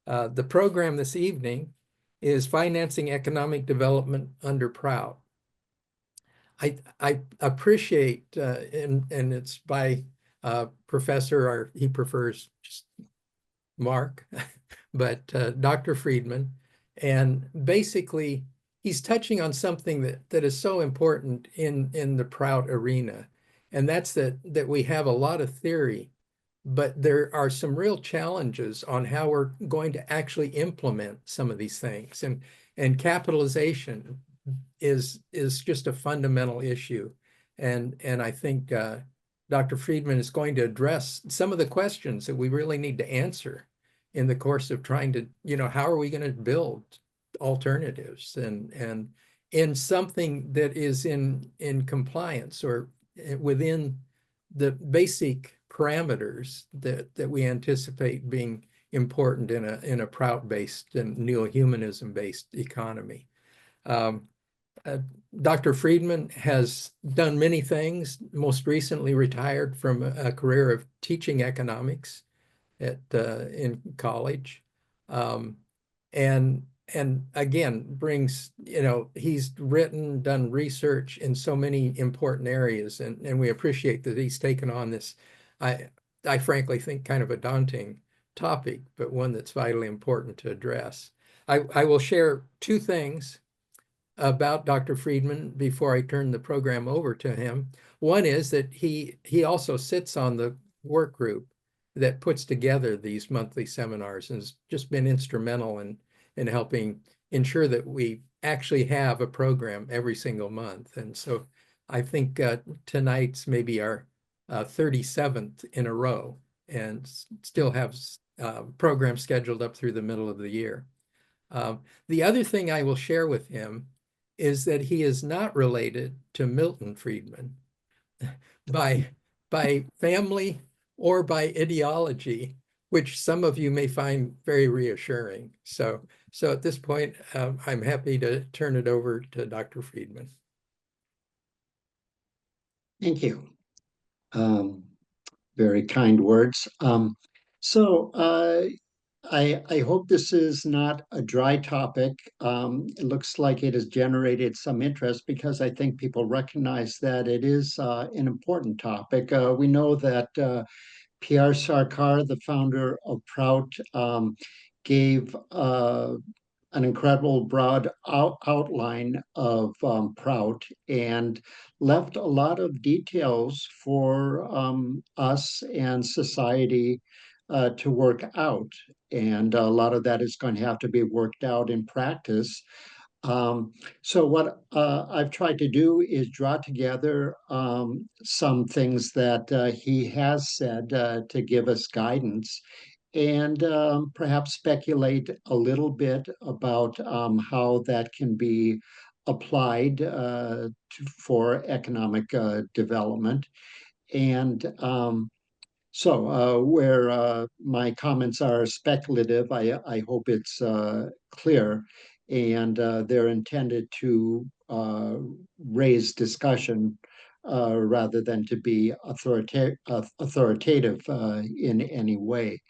The program this evening is Financing Economic Development under Prout. I appreciate, and it's by Professor, or he prefers just Mark, but Dr. Friedman. And basically, he's touching on something that is so important in the Prout arena. And that's that we have a lot of theory, but there are some real challenges on how we're going to actually implement some of these things. And capitalization is just a fundamental issue. And I think Dr. Friedman is going to address some of the questions that we really need to answer in the course of trying to, how are we going to build alternatives and in something that is in compliance or within the basic parameters that we anticipate being important in a Prout-based and neo-humanism-based economy. Dr. Friedman has done many things, most recently retired from a career of teaching economics in college. And again, brings, he's done research in so many important areas, and we appreciate that he's taken on this, I frankly think kind of a daunting topic, but one that's vitally important to address. I will share two things about Dr. Friedman before I turn the program over to him. One is that he also sits on the work group that puts together these monthly seminars and has just been instrumental in helping ensure that we actually have a program every single month. And so I think tonight's maybe our 37th in a row, and still have programs scheduled up through the middle of the year. The other thing I will share with him is that he is not related to Milton Friedman by family or by ideology, which some of you may find very reassuring. So at this point, I'm happy to turn it over to Dr. Friedman. Thank you. Very kind words. So I hope this is not a dry topic. It looks like it has generated some interest because I think people recognize that it is an important topic. We know that P.R. Sarkar, the founder of Prout, gave an incredible broad outline of Prout and left a lot of details for us and society to work out. And a lot of that is going to have to be worked out in practice. So what I've tried to do is draw together some things that he has said to give us guidance, and perhaps speculate a little bit about how that can be applied for economic development. And so where my comments are speculative, I hope it's clear, and they're intended to raise discussion rather than to be authoritative in any way.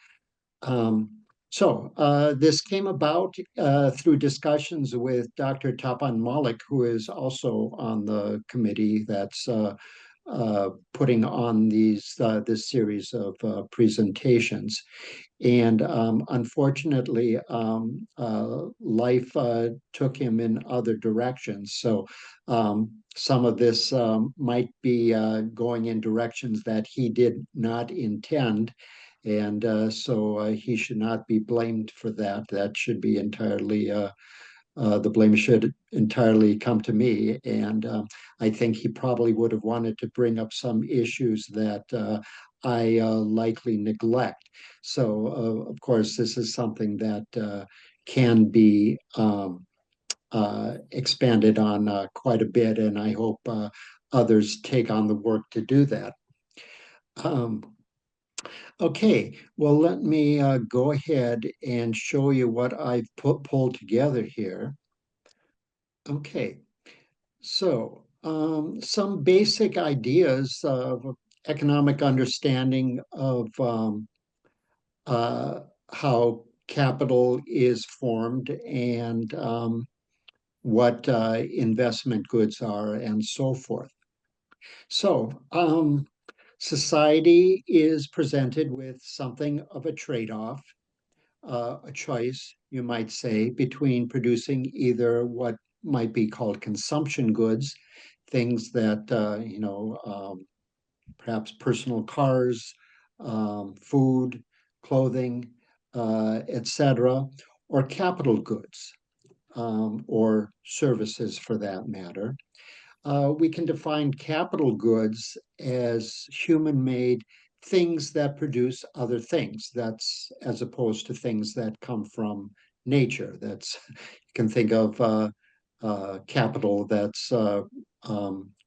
So this came about through discussions with Dr. Tapan Malik, who is also on the committee that's putting on this series of presentations. And unfortunately, life took him in other directions. So some of this might be going in directions that he did not intend. And so he should not be blamed for that. That should be entirely, the blame should entirely come to me. And I think he probably would have wanted to bring up some issues that I likely neglect. So, of course, this is something that can be expanded on quite a bit, and I hope others take on the work to do that. Okay, well, let me go ahead and show you what I've pulled together here. Okay, so some basic ideas of economic understanding of how capital is formed and what investment goods are and so forth. So, society is presented with something of a trade-off, a choice, you might say, between producing either what might be called consumption goods, things that, perhaps personal cars, food, clothing, etc., or capital goods, or services for that matter. We can define capital goods as human-made things that produce other things. That's as opposed to things that come from nature. That's you can think of capital that's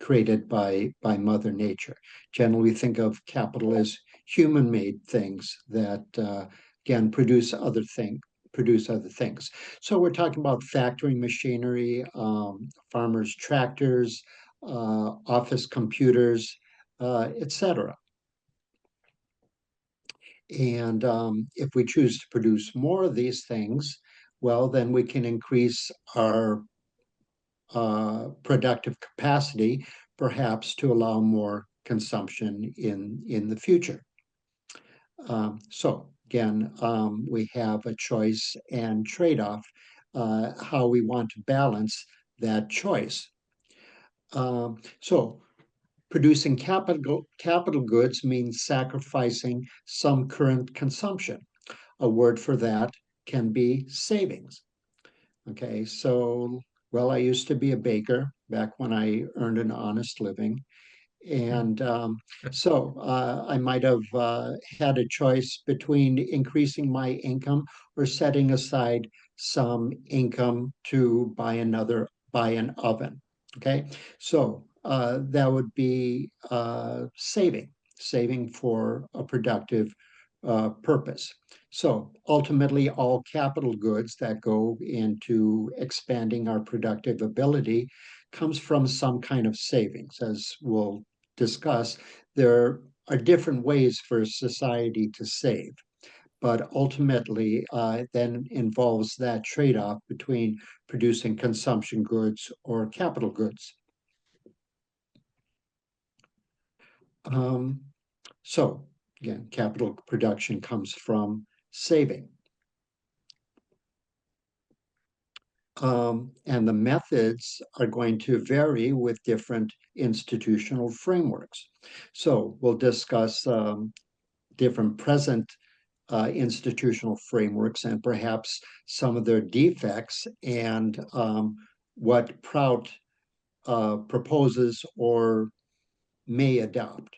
created by Mother Nature. Generally, think of capital as human-made things that again produce other things. So we're talking about factory machinery, farmers' tractors, office computers, etc. And if we choose to produce more of these things, well, then we can increase our productive capacity, perhaps to allow more consumption in the future. So again, we have a choice and trade-off, how we want to balance that choice. So producing capital goods means sacrificing some current consumption. A word for that can be savings. Okay, so, well, I used to be a baker back when I earned an honest living. And so I might have had a choice between increasing my income or setting aside some income to buy an oven. Okay, so that would be saving for a productive purpose. So ultimately, all capital goods that go into expanding our productive ability comes from some kind of savings, as we'll discuss. There are different ways for society to save, but ultimately then involves that trade-off between producing consumption goods or capital goods. Um, so again, capital production comes from saving. And the methods are going to vary with different institutional frameworks. So we'll discuss different present institutional frameworks and perhaps some of their defects and what Prout proposes or may adopt.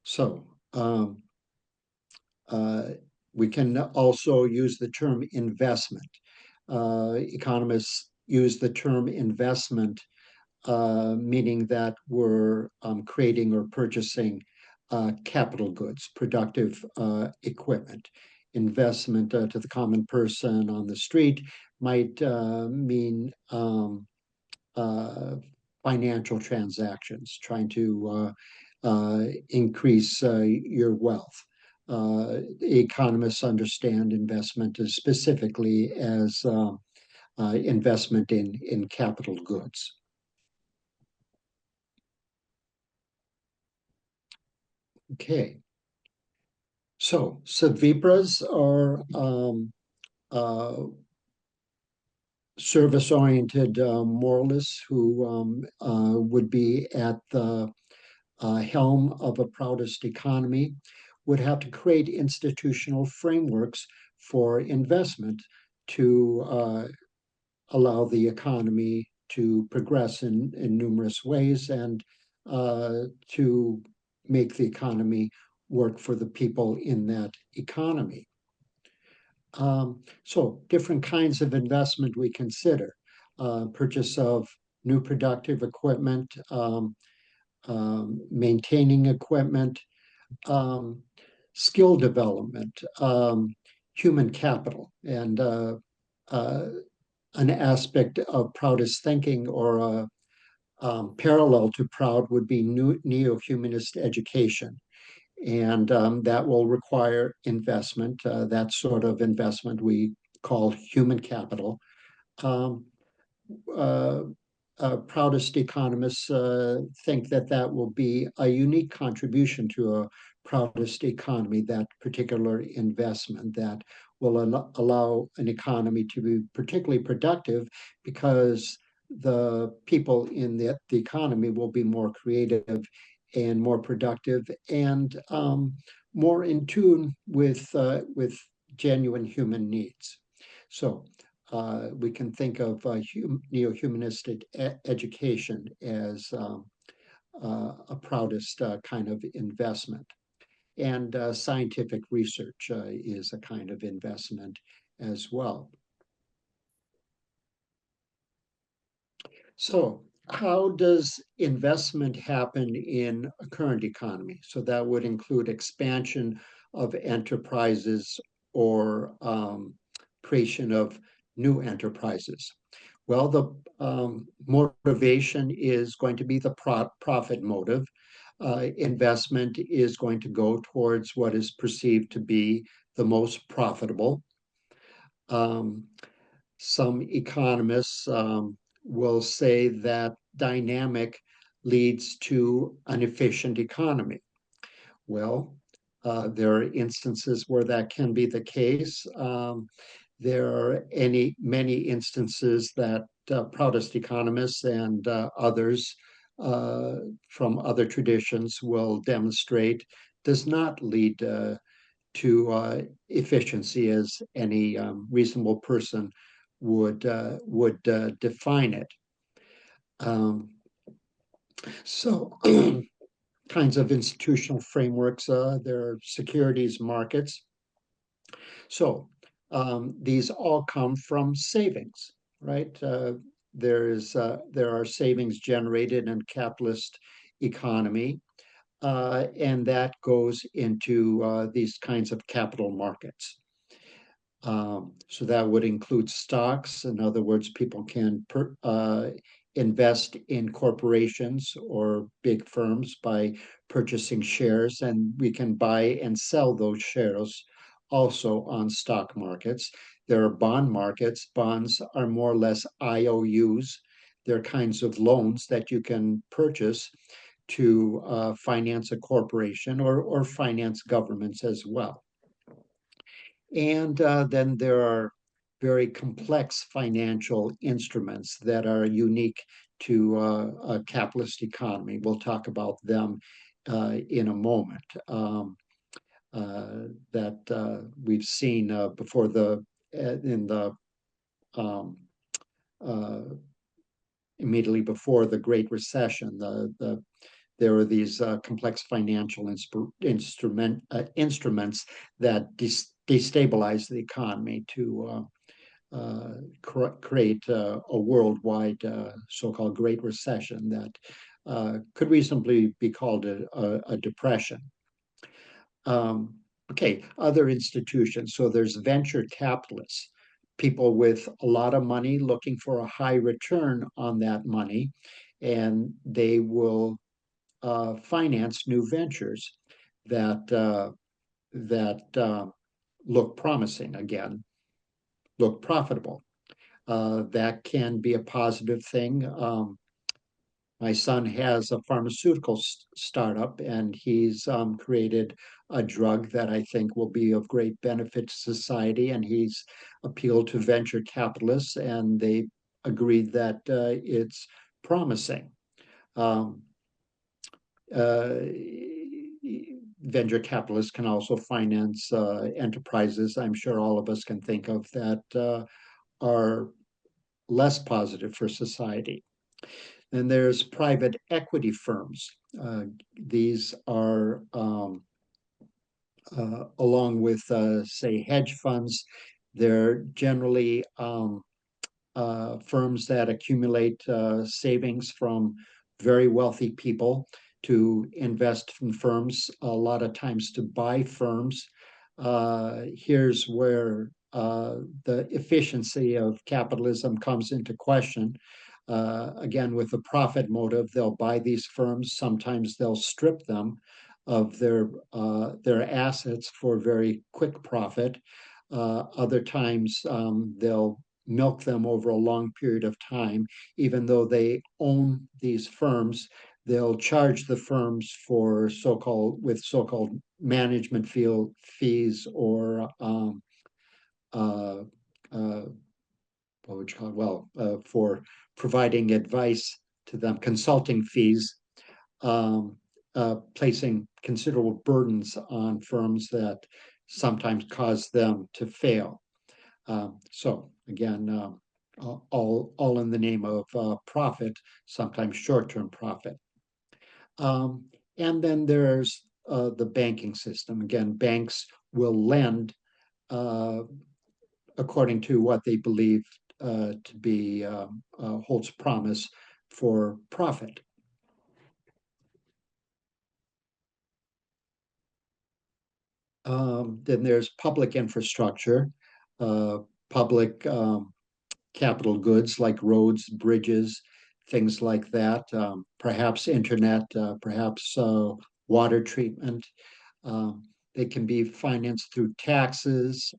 So we can also use the term investment. Economists use the term investment, meaning that we're creating or purchasing capital goods, productive equipment. Investment to the common person on the street might mean financial transactions, trying to increase your wealth. Economists understand investment as specifically as investment in capital goods. Okay, so Savipras are service-oriented moralists who would be at the helm of a Proutist economy, would have to create institutional frameworks for investment to allow the economy to progress in numerous ways and to make the economy work for the people in that economy. So different kinds of investment we consider. Purchase of new productive equipment, maintaining equipment, skill development, human capital, and an aspect of Proutist thinking or a parallel to Prout would be neo-humanist education. And that will require investment. That sort of investment we call human capital. Um, uh, Proutist economists think that that will be a unique contribution to a Proutist economy, that particular investment that will allow an economy to be particularly productive because the people in the economy will be more creative and more productive and more in tune with genuine human needs. So we can think of neo-humanistic education as a proudest kind of investment. And scientific research is a kind of investment as well. So how does investment happen in a current economy? So that would include expansion of enterprises or creation of new enterprises. Well, the motivation is going to be the profit motive. Investment is going to go towards what is perceived to be the most profitable. Um, some economists will say that dynamic leads to an efficient economy. Well, there are instances where that can be the case. There are many instances that Proutist economists and others uh, from other traditions will demonstrate does not lead to efficiency as any reasonable person would define it. Um, so kinds of institutional frameworks, there are securities markets. So these all come from savings, right? There are savings generated in capitalist economy, and that goes into these kinds of capital markets. So that would include stocks. In other words, people can invest in corporations or big firms by purchasing shares, and we can buy and sell those shares also on stock markets. There are bond markets. Bonds are more or less IOUs. They're kinds of loans that you can purchase to finance a corporation or finance governments as well. And then there are very complex financial instruments that are unique to a capitalist economy. We'll talk about them in a moment. That we've seen before in the um, uh, immediately before the Great Recession. There are these complex financial instruments that destabilize the economy to create a worldwide so-called Great Recession that could reasonably be called a depression. Okay, other institutions. So there's venture capitalists, people with a lot of money looking for a high return on that money, and they will finance new ventures that look promising again, look profitable. That can be a positive thing. My son has a pharmaceutical startup, and he's created a drug that I think will be of great benefit to society. And he's appealed to venture capitalists, and they agreed that it's promising. Um, uh, Venture capitalists can also finance enterprises. I'm sure all of us can think of that are less positive for society. And there's private equity firms. These are, along with, say, hedge funds, they're generally firms that accumulate savings from very wealthy people to invest in firms, a lot of times to buy firms. Here's where the efficiency of capitalism comes into question. Again, with the profit motive, they'll buy these firms. Sometimes they'll strip them their assets for very quick profit. Other times they'll milk them over a long period of time, even though they own these firms. They'll charge the firms for so-called management fees or uh, uh, what would you call it? Well, for providing advice to them, consulting fees, um, placing considerable burdens on firms that sometimes cause them to fail. So again, all in the name of profit, sometimes short-term profit. Um, and then there's the banking system. Again, banks will lend uh, according to what they believe to be holds promise for profit. Then there's public infrastructure, uh, public capital goods like roads, bridges, things like that, perhaps internet, perhaps water treatment. Um, they can be financed through taxes.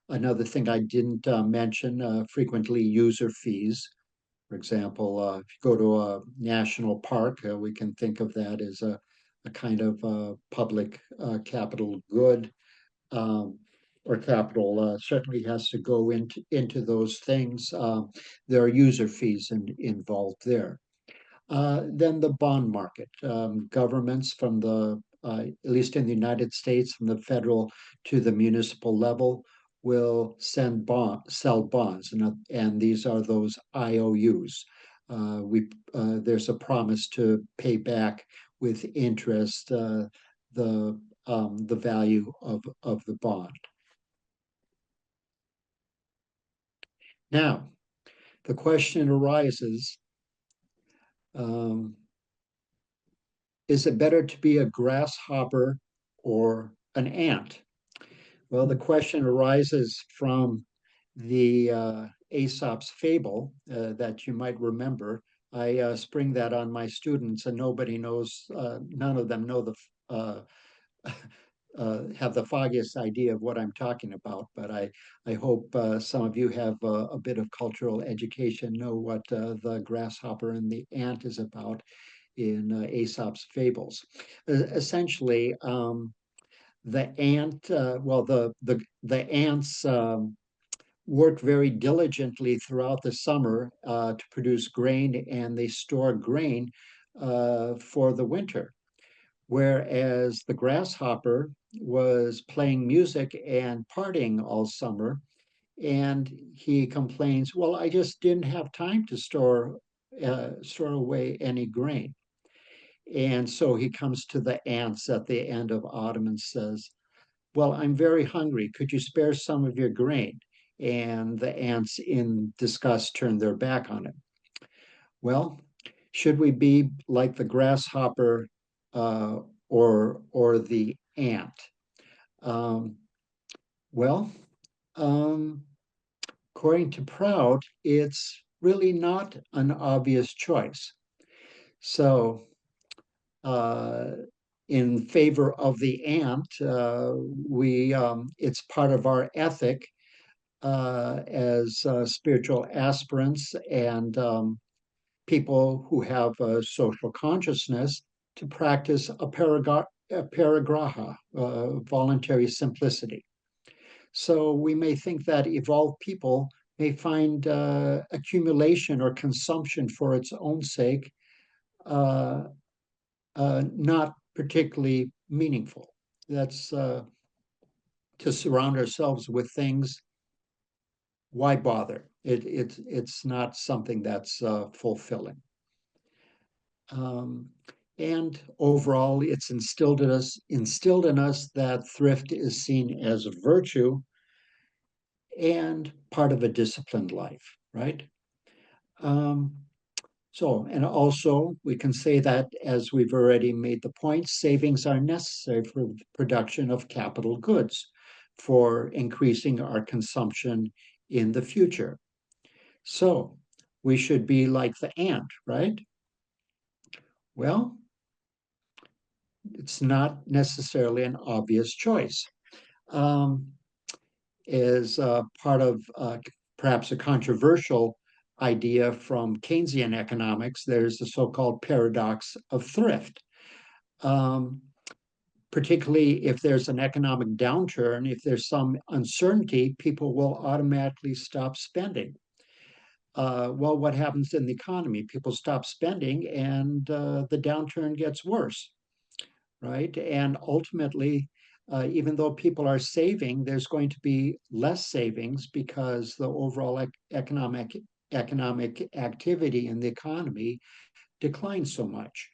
Another thing I didn't mention, frequently user fees. For example, if you go to a national park, we can think of that as a kind of public capital good, um, or capital certainly has to go into those things. There are user fees involved there. Then the bond market. Governments from at least in the United States, from the federal to the municipal level, will sell bonds, and these are those IOUs. There's a promise to pay back with interest the value of the bond. Now, the question arises, um, is it better to be a grasshopper or an ant? Well, the question arises from the Aesop's fable that you might remember. I spring that on my students, and nobody knows, none of them know uh, have the foggiest idea of what I'm talking about. But I hope some of you have a bit of cultural education, know what the grasshopper and the ant is about in Aesop's fables. Essentially, the ant, well, the ants work very diligently throughout the summer to produce grain, and they store grain for the winter. Whereas the grasshopper was playing music and partying all summer, and he complains, "Well, I just didn't have time to store away any grain." And so he comes to the ants at the end of autumn and says, "Well, I'm very hungry. Could you spare some of your grain?" And the ants, in disgust, turn their back on him. Well, should we be like the grasshopper uh, or the ant? Um, well, um, according to Prout, it's really not an obvious choice. So uh, in favor of the ant. It's part of our ethic as spiritual aspirants and people who have a social consciousness to practice a paragraha, voluntary simplicity. So we may think that evolved people may find accumulation or consumption for its own sake uh, not particularly meaningful. That's to surround ourselves with things. Why bother? It's not something that's fulfilling. Um, and overall, it's instilled in us that thrift is seen as a virtue and part of a disciplined life, right? Um, and also we can say that, as we've already made the point, savings are necessary for the production of capital goods for increasing our consumption in the future. So we should be like the ant, right? Well, it's not necessarily an obvious choice. Um, is part of perhaps a controversial idea from Keynesian economics. There's the so-called paradox of thrift. Um, Particularly if there's an economic downturn, if there's some uncertainty, people will automatically stop spending. Well, what happens in the economy? People stop spending and the downturn gets worse, right? And ultimately, even though people are saving, there's going to be less savings because the overall economic activity in the economy declines so much.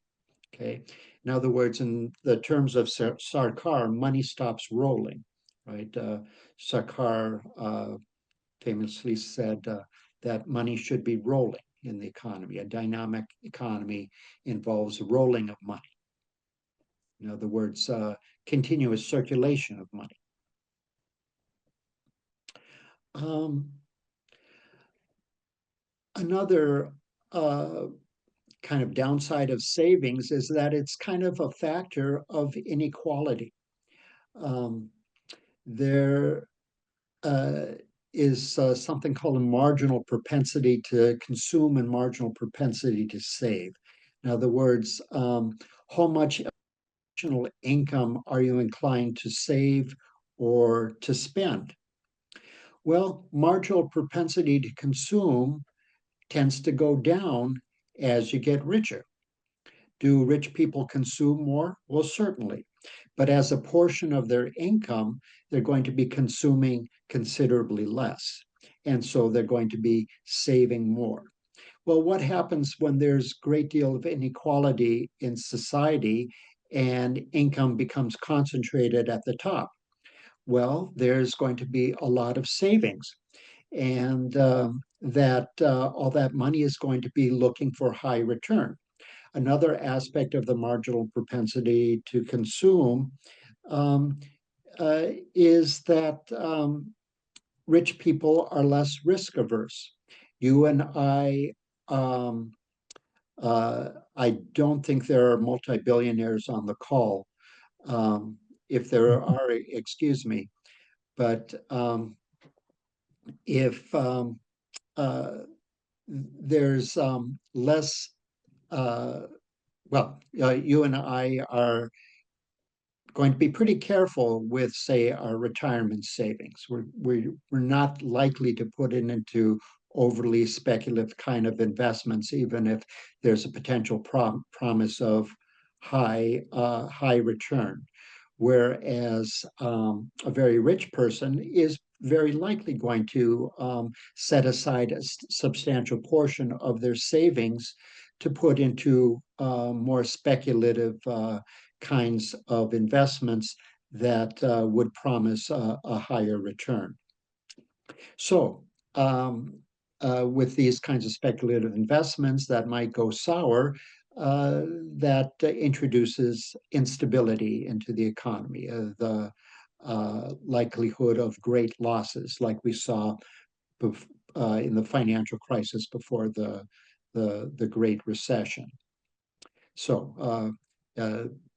Okay. In other words, in the terms of Sarkar, money stops rolling, right? Sarkar famously said that money should be rolling in the economy. A dynamic economy involves rolling of money. In other words, continuous circulation of money. Um, Another kind of downside of savings is that it's kind of a factor of inequality. Um, there uh, is something called a marginal propensity to consume and marginal propensity to save. In other words, how much additional income are you inclined to save or to spend? Well, marginal propensity to consume tends to go down as you get richer. Do rich people consume more? Well, certainly. But as a portion of their income, they're going to be consuming considerably less. And so they're going to be saving more. Well, what happens when there's a great deal of inequality in society and income becomes concentrated at the top? Well, there's going to be a lot of savings, and that all that money is going to be looking for high return. Another aspect of the marginal propensity to consume um, is that rich people are less risk averse. You and um, I don't think there are multi-billionaires on the call. Um, if there are, excuse me, but if uh, there's less, uh, you and I are going to be pretty careful with, say, our retirement savings. We're not likely to put it into overly speculative kind of investments, even if there's a potential promise of high return. Whereas a very rich person is very likely going to set aside a substantial portion of their savings to put into more speculative kinds of investments that would promise a higher return. So, with these kinds of speculative investments that might go sour, that introduces instability into the economy, likelihood of great losses, like we saw in the financial crisis before the Great Recession. So,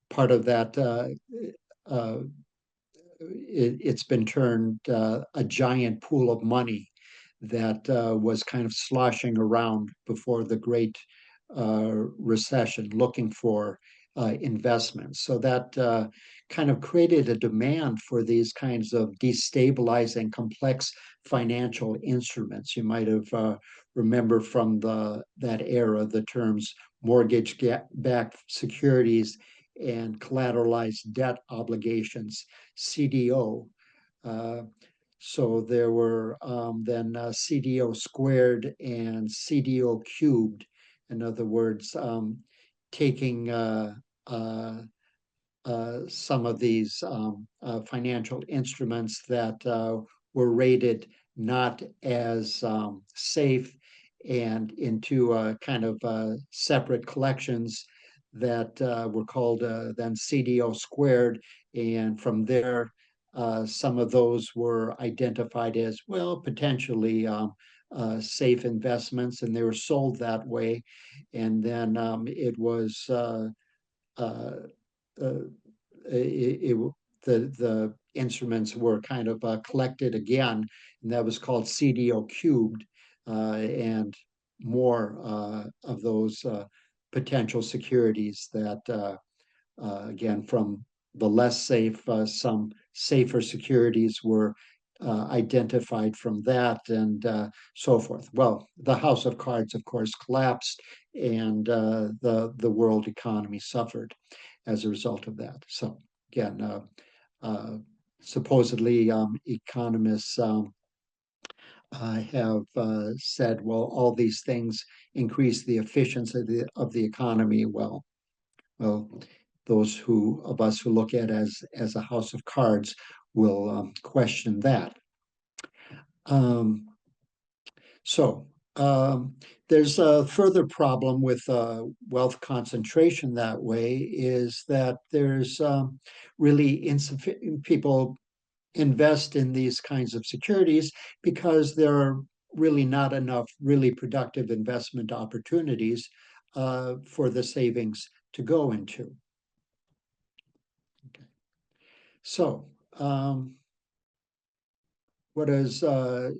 part of that uh, it's been turned a giant pool of money that was kind of sloshing around before the Great Recession, looking for investments. So that kind of created a demand for these kinds of destabilizing, complex financial instruments. You might have remember from that era the terms mortgage-backed securities and collateralized debt obligations, CDO. Uh, so there were then CDO squared and CDO cubed. In other words, taking some of these financial instruments that were rated not as safe and into kind of separate collections that were called then CDO squared. And from there, some of those were identified as, well, potentially safe investments, and they were sold that way. And then it was uh, it, the instruments were kind of collected again, and that was called CDO cubed, and more of those potential securities that, again, from the less safe, some safer securities were identified from that, and so forth. Well, the house of cards, of course, collapsed, and the world economy suffered as a result of that. So again, uh, supposedly economists have said, well, all these things increase the efficiency of the economy. Well, those who of us who look at it as a house of cards will question that. Um, so there's a further problem with wealth concentration that way is that there's really insufficient people invest in these kinds of securities because there are really not enough really productive investment opportunities for the savings to go into. Okay. So, what does I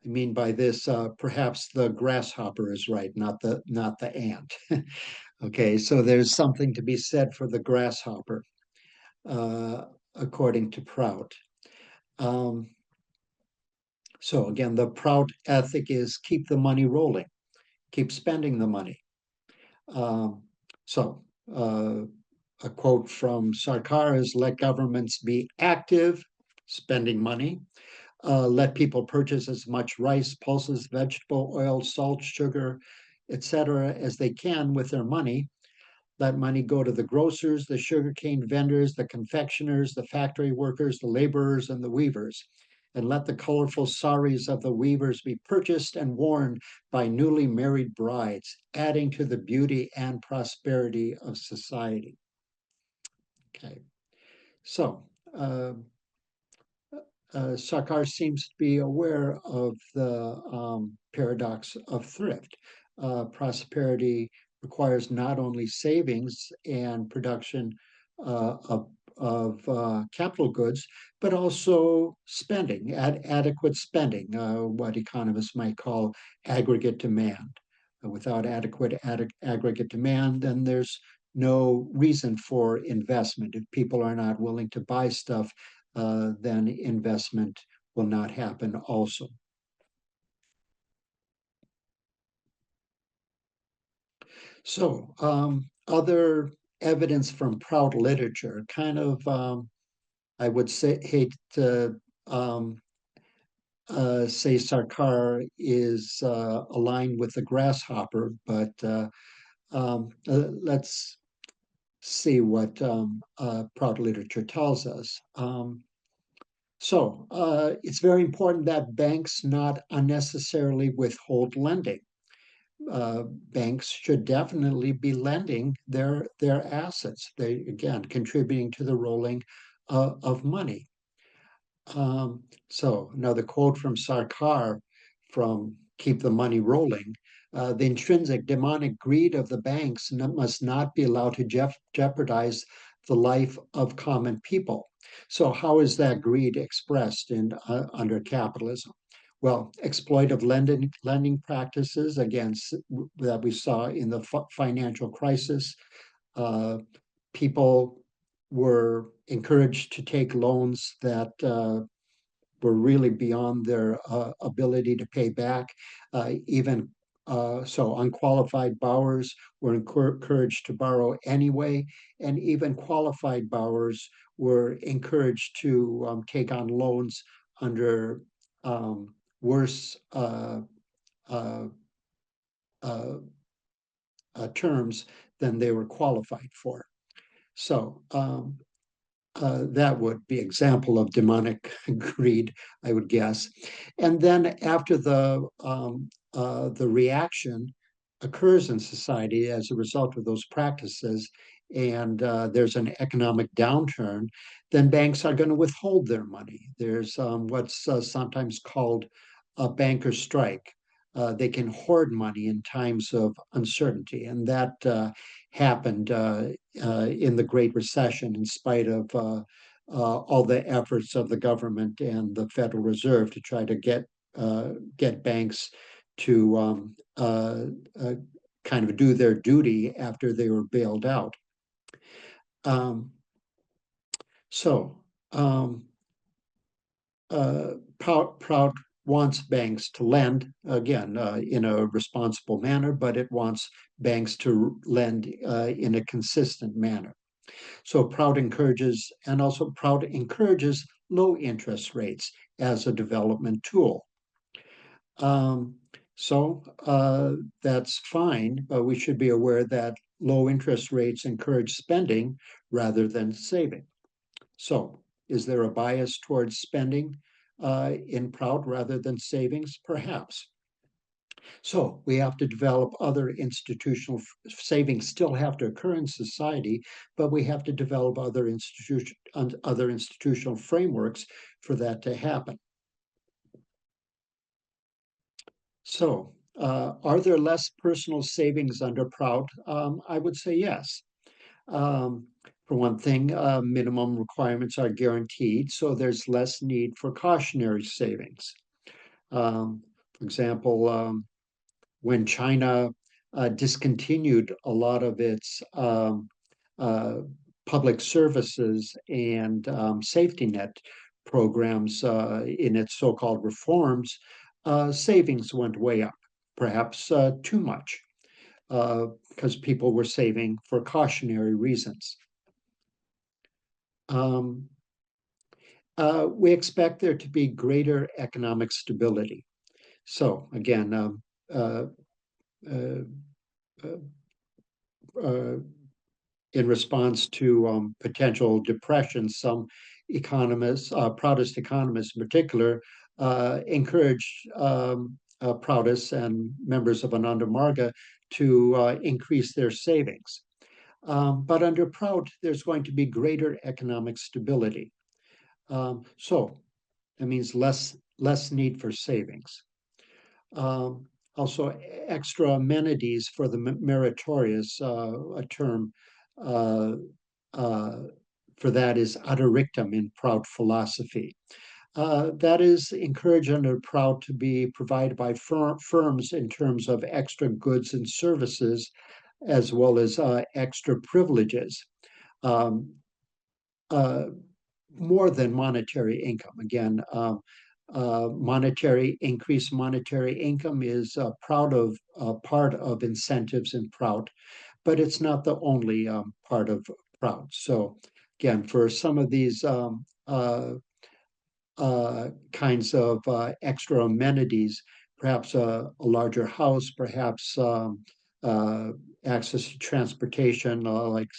mean by this? Perhaps the grasshopper is right, not the ant. Okay, so there's something to be said for the grasshopper, uh, according to Prout. Um, so again, the Prout ethic is keep the money rolling, keep spending the money. Um, so a quote from Sarkar is let governments be active, spending money, let people purchase as much rice, pulses, vegetable oil, salt, sugar, etc., as they can with their money. Let money go to the grocers, the sugarcane vendors, the confectioners, the factory workers, the laborers, and the weavers. And let the colorful saris of the weavers be purchased and worn by newly married brides, adding to the beauty and prosperity of society. Okay, so Sarkar seems to be aware of the paradox of thrift. Prosperity requires not only savings and production of capital goods, but also spending, adequate spending, what economists might call aggregate demand. Without adequate aggregate demand, then there's no reason for investment. If people are not willing to buy stuff, then investment will not happen also. So other evidence from Prout literature, kind of, I would say, hate to say Sarkar is aligned with the grasshopper, but let's see what Prout literature tells us. So it's very important that banks not unnecessarily withhold lending. Banks should definitely be lending their assets. They again contributing to the rolling of money. So another quote from Sarkar from Keep the Money Rolling. The intrinsic demonic greed of the banks must not be allowed to jeopardize the life of common people. So how is that greed expressed in under capitalism? Well, exploitive lending practices, again, that we saw in the financial crisis, uh, people were encouraged to take loans that were really beyond their ability to pay back. Even so, unqualified borrowers were encouraged to borrow anyway, and even qualified borrowers were encouraged to take on loans under worse uh, uh, terms than they were qualified for. So that would be example of demonic greed, I would guess. And then after the reaction occurs in society as a result of those practices, and there's an economic downturn, then banks are going to withhold their money. There's what's sometimes called a banker strike. They can hoard money in times of uncertainty, and that happened in the Great Recession, in spite of all the efforts of the government and the Federal Reserve to try to get banks to kind of do their duty after they were bailed out. Um, so Prout wants banks to lend, again, in a responsible manner, but it wants banks to lend in a consistent manner. So Prout encourages low interest rates as a development tool. Um, so that's fine, but we should be aware that low interest rates encourage spending rather than saving. So, is there a bias towards spending in Prout rather than savings? Perhaps. So, we have to develop other institutional savings. Still have to occur in society, but we have to develop other institutional frameworks for that to happen. So, are there less personal savings under Prout? I would say yes. Um, for one thing, minimum requirements are guaranteed, so there's less need for cautionary savings. For example, when China discontinued a lot of its uh, public services and safety net programs in its so-called reforms, savings went way up, perhaps too much, because people were saving for cautionary reasons. Um, we expect there to be greater economic stability. So again, uh, uh, uh, in response to potential depression, some economists, Proutist economists in particular, encouraged Proutists and members of Ananda Marga to increase their savings. But under Prout, there's going to be greater economic stability. So that means less need for savings. Also, extra amenities for the meritorious, a term uh, uh, for that is adhering in Prout philosophy. That is encouraged under Prout to be provided by firms in terms of extra goods and services, as well as extra privileges. Um, uh, More than monetary income. Again, increased monetary income is part of incentives in Prout, but it's not the only part of Prout. So again, for some of these kinds of extra amenities, perhaps a larger house, perhaps uh, access to transportation, like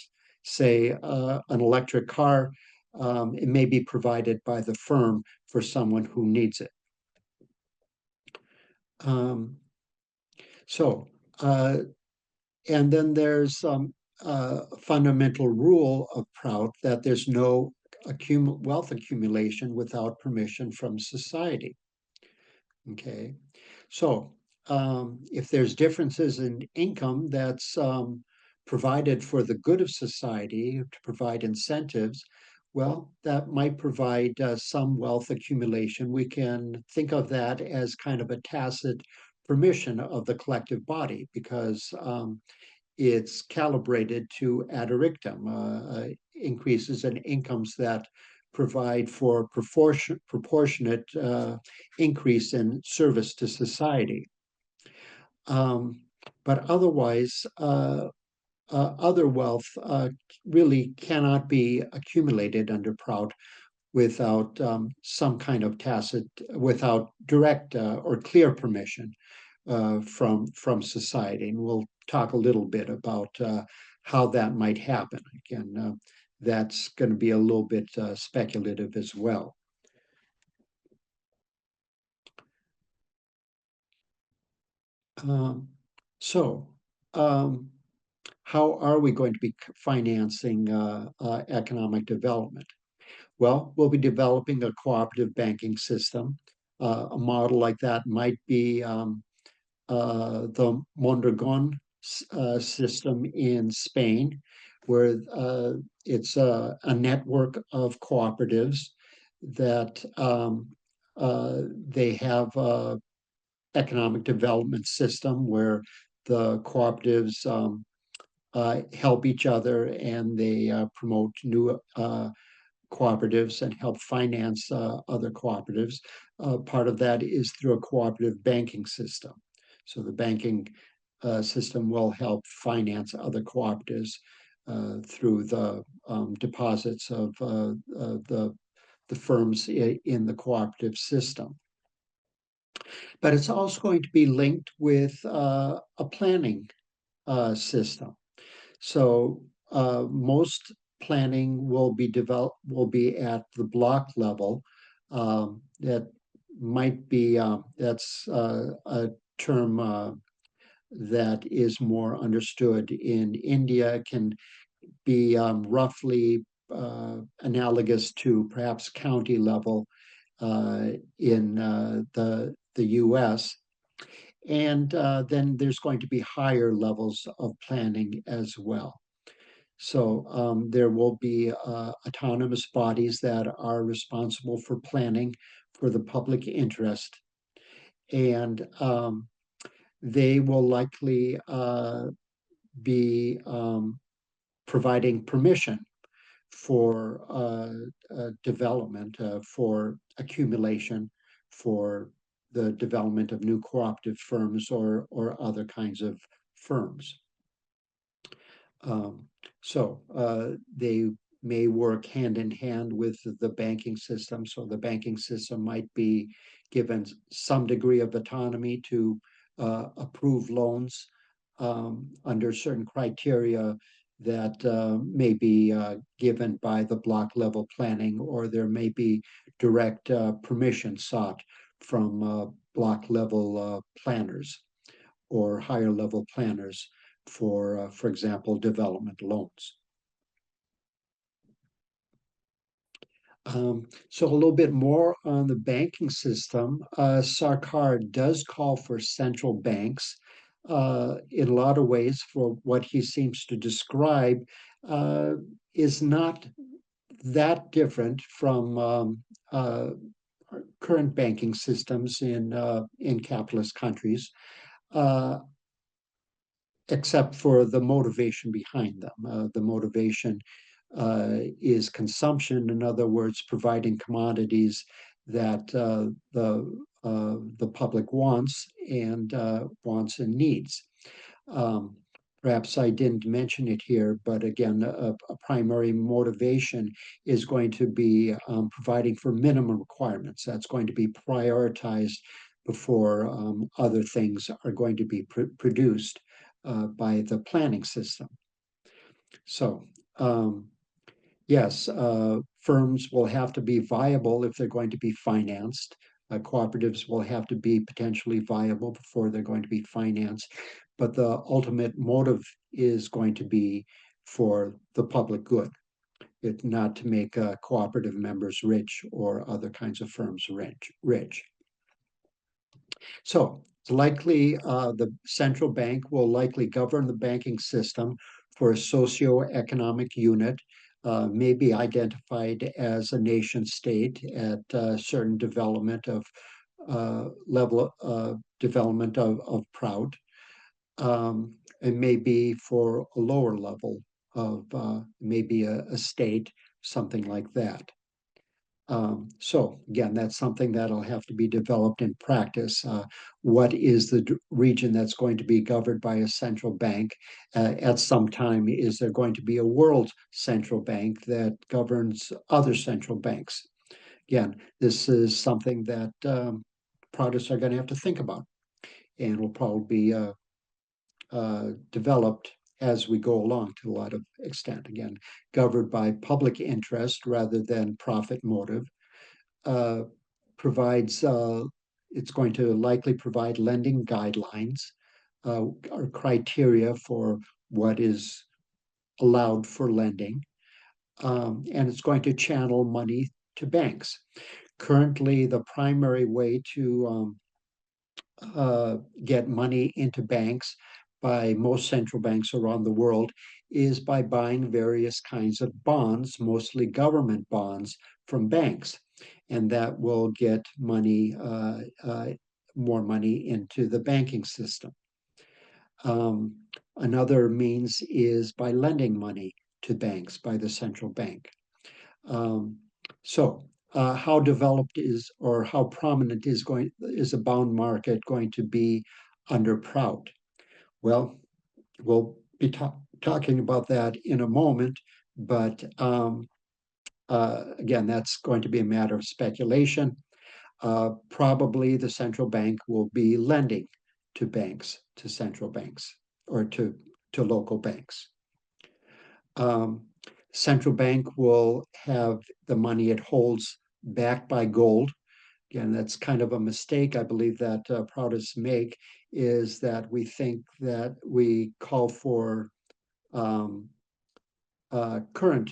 say an electric car, it may be provided by the firm for someone who needs it. Um, so, and then there's fundamental rule of Prout that there's no wealth accumulation without permission from society. Okay, so if there's differences in income that's provided for the good of society to provide incentives, well, that might provide some wealth accumulation. We can think of that as kind of a tacit permission of the collective body because it's calibrated to adhering, increases in incomes that provide for proportionate increase in service to society. Um, but otherwise, other wealth really cannot be accumulated under Prout without some kind of without direct or clear permission from society. And we'll talk a little bit about how that might happen. Again, that's going to be a little bit speculative as well. Um, so, um, how are we going to be financing economic development? Well, we'll be developing a cooperative banking system. A model like that might be the Mondragon system in Spain, where it's a network of cooperatives that they have a economic development system where the cooperatives help each other, and they promote new cooperatives and help finance other cooperatives. Part of that is through a cooperative banking system. So the banking system will help finance other cooperatives through the deposits of the firms in the cooperative system. But it's also going to be linked with a planning system. So most planning will be at the block level. That might be that's a term that is more understood in India, can be roughly analogous to perhaps county level in the U.S. And then there's going to be higher levels of planning as well. So there will be autonomous bodies that are responsible for planning for the public interest. And they will likely be providing permission for development, for accumulation, for the development of new cooperative firms or other kinds of firms. They may work hand in hand with the banking system. So the banking system might be given some degree of autonomy to approve loans under certain criteria that may be given by the block level planning, or there may be direct permission sought from block level planners or higher level planners for example, development loans. So a little bit more on the banking system. Sarkar does call for central banks in a lot of ways. For what he seems to describe is not that different from current banking systems in capitalist countries. Except for the motivation behind them. The motivation is consumption, in other words, providing commodities that the public wants and needs. Perhaps I didn't mention it here, but again, a primary motivation is going to be providing for minimum requirements. That's going to be prioritized before other things are going to be produced by the planning system. So yes, firms will have to be viable if they're going to be financed. Cooperatives will have to be potentially viable before they're going to be financed. But the ultimate motive is going to be for the public good, not to make cooperative members rich or other kinds of firms rich. So it's likely the central bank will likely govern the banking system for a socio-economic unit, may be identified as a nation state at certain development of level development of Prout. It may be for a lower level of maybe a state, something like that. So again, that's something that'll have to be developed in practice. What is the region that's going to be governed by a central bank? At some time, is there going to be a world central bank that governs other central banks? Again, this is something that Proutists are going to have to think about, and will probably be developed as we go along to a lot of extent. Again, governed by public interest rather than profit motive. Provides, it's going to likely provide lending guidelines or criteria for what is allowed for lending. And it's going to channel money to banks. Currently, the primary way to get money into banks by most central banks around the world is by buying various kinds of bonds, mostly government bonds, from banks. And that will get money, more money into the banking system. Um, Another means is by lending money to banks by the central bank. Um, so, how developed is or how prominent is a bond market going to be under Prout? Well, we'll be talking about that in a moment, but again, that's going to be a matter of speculation. Probably the central bank will be lending to banks, to central banks, or to local banks. Um, Central bank will have the money it holds backed by gold. Again, that's kind of a mistake I believe that Proutists make, is that we think that we call for um, current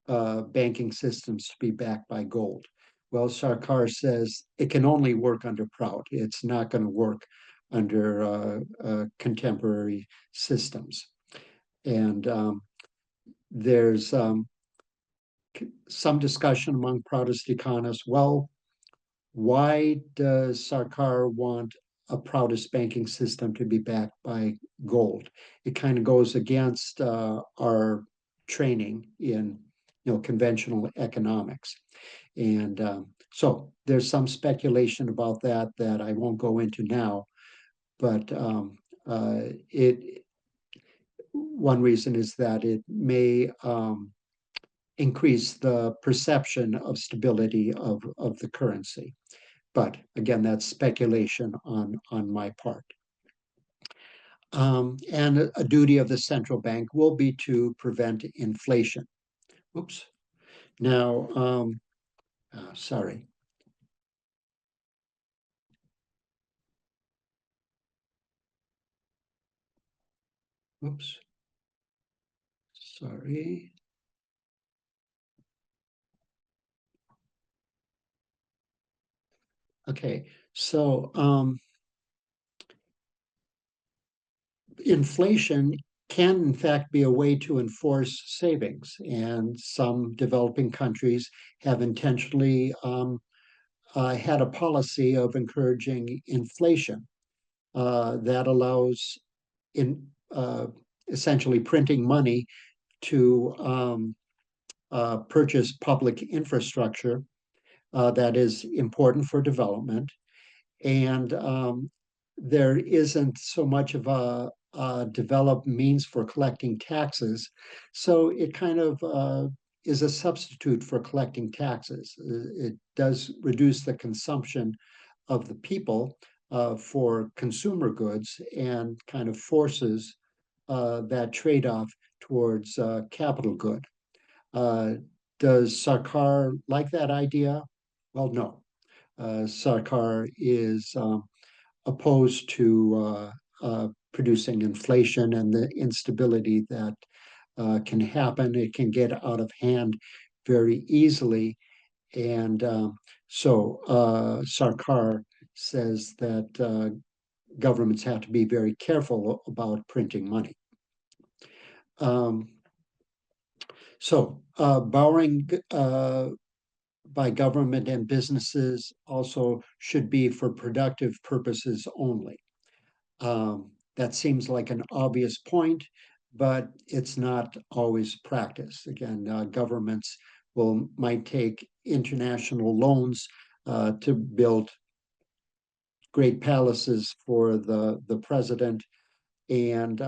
banking systems to be backed by gold. Well, Sarkar says it can only work under Prout. It's not going to work under contemporary systems. And there's some discussion among Proutist economists. Well, why does Sarkar want a Proutist banking system to be backed by gold? It kind of goes against our training in conventional economics. And so there's some speculation about that that I won't go into now, but it one reason is that it may increase the perception of stability of the currency. But again, that's speculation on my part. And a duty of the central bank will be to prevent inflation. Oops. Now, sorry. Oops. Sorry. Okay. So inflation can, in fact, be a way to enforce savings. And some developing countries have intentionally had a policy of encouraging inflation that allows in essentially printing money to purchase public infrastructure that is important for development. And there isn't so much of a developed means for collecting taxes. So it kind of is a substitute for collecting taxes. It does reduce the consumption of the people for consumer goods and kind of forces that trade-off towards capital good. Uh, does Sarkar like that idea? Well, no. Sarkar is opposed to producing inflation and the instability that can happen. It can get out of hand very easily. And so Sarkar says that governments have to be very careful about printing money. Um, so borrowing by government and businesses also should be for productive purposes only. That seems like an obvious point, but it's not always practiced. Again, governments might take international loans to build great palaces for the president, and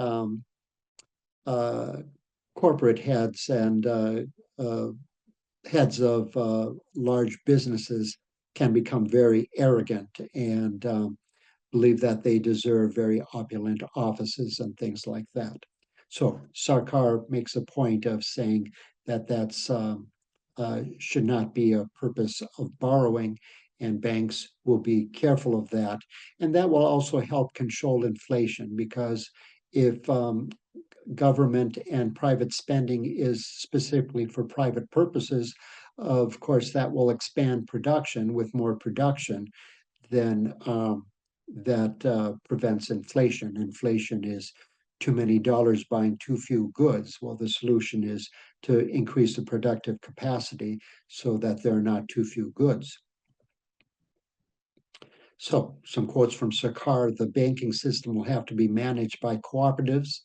uh, corporate heads and uh, heads of large businesses can become very arrogant and believe that they deserve very opulent offices and things like that. So Sarkar makes a point of saying that that's should not be a purpose of borrowing, and banks will be careful of that. And that will also help control inflation, because if government and private spending is specifically for private purposes, of course, that will expand production. With more production, then that prevents inflation. Inflation is too many dollars buying too few goods. Well, the solution is to increase the productive capacity so that there are not too few goods. So, some quotes from Sarkar: the banking system will have to be managed by cooperatives.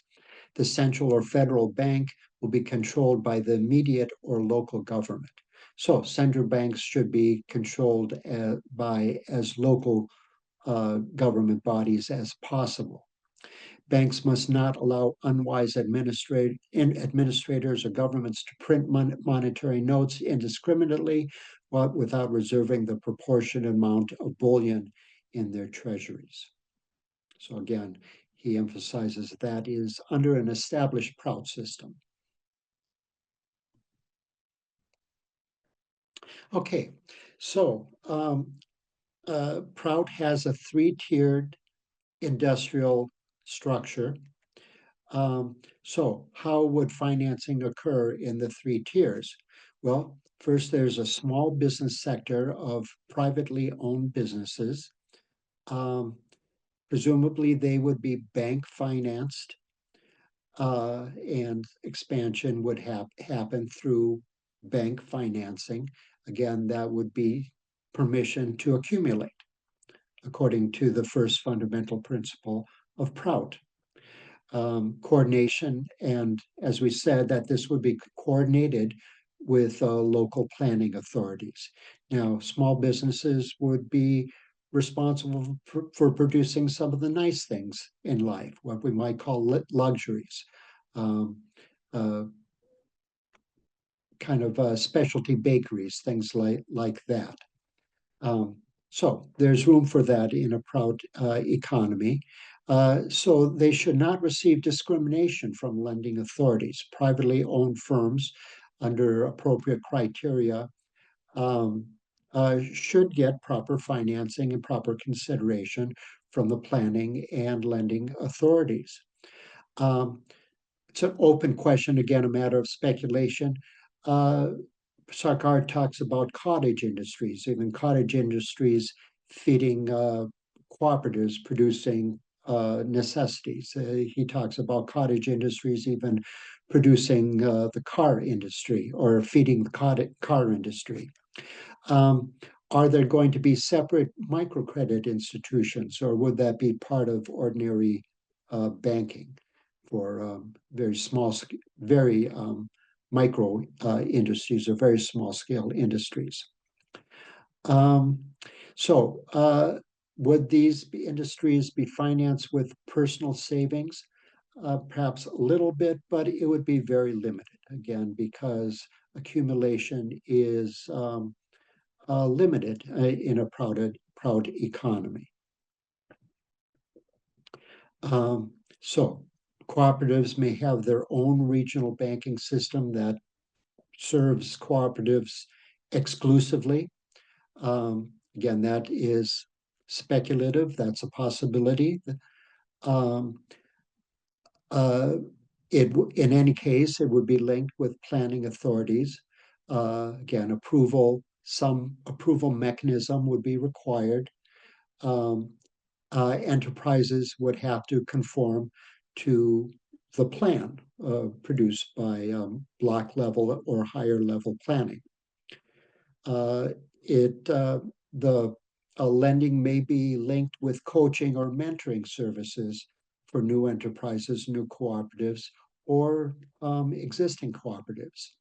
The central or federal bank will be controlled by the immediate or local government. So, central banks should be controlled by as local government bodies as possible. Banks must not allow unwise administrators or governments to print monetary notes indiscriminately without reserving the proportionate amount of bullion in their treasuries. So again, he emphasizes that is under an established Prout system. Okay, so Prout has a three-tiered industrial structure. So how would financing occur in the three tiers? Well, first, there's a small business sector of privately owned businesses. Um, Presumably, they would be bank financed, and expansion would happen through bank financing. Again, that would be permission to accumulate, according to the first fundamental principle of Prout. Coordination, and as we said, that this would be coordinated with local planning authorities. Now, small businesses would be responsible for producing some of the nice things in life, what we might call luxuries, um, uh, kind of specialty bakeries, things like that. Um, so there's room for that in a proud economy. So they should not receive discrimination from lending authorities. Privately owned firms, under appropriate criteria, um, should get proper financing and proper consideration from the planning and lending authorities. Um, it's an open question, again, a matter of speculation. Uh, Sarkar talks about cottage industries, even cottage industries feeding cooperatives producing necessities. He talks about cottage industries even producing the car industry or feeding the car industry. Um, are there going to be separate microcredit institutions, or would that be part of ordinary banking for very small, very micro industries or very small scale industries? Um, so, would these industries be financed with personal savings? Perhaps a little bit, but it would be very limited, again, because accumulation is limited in a proud economy. Um, so cooperatives may have their own regional banking system that serves cooperatives exclusively. Again, that is speculative. That's a possibility. Um, uh, in any case, it would be linked with planning authorities. Again, some approval mechanism would be required. Um, Enterprises would have to conform to the plan produced by block level or higher level planning. Uh, it the Lending may be linked with coaching or mentoring services for new enterprises, new cooperatives, or existing cooperatives.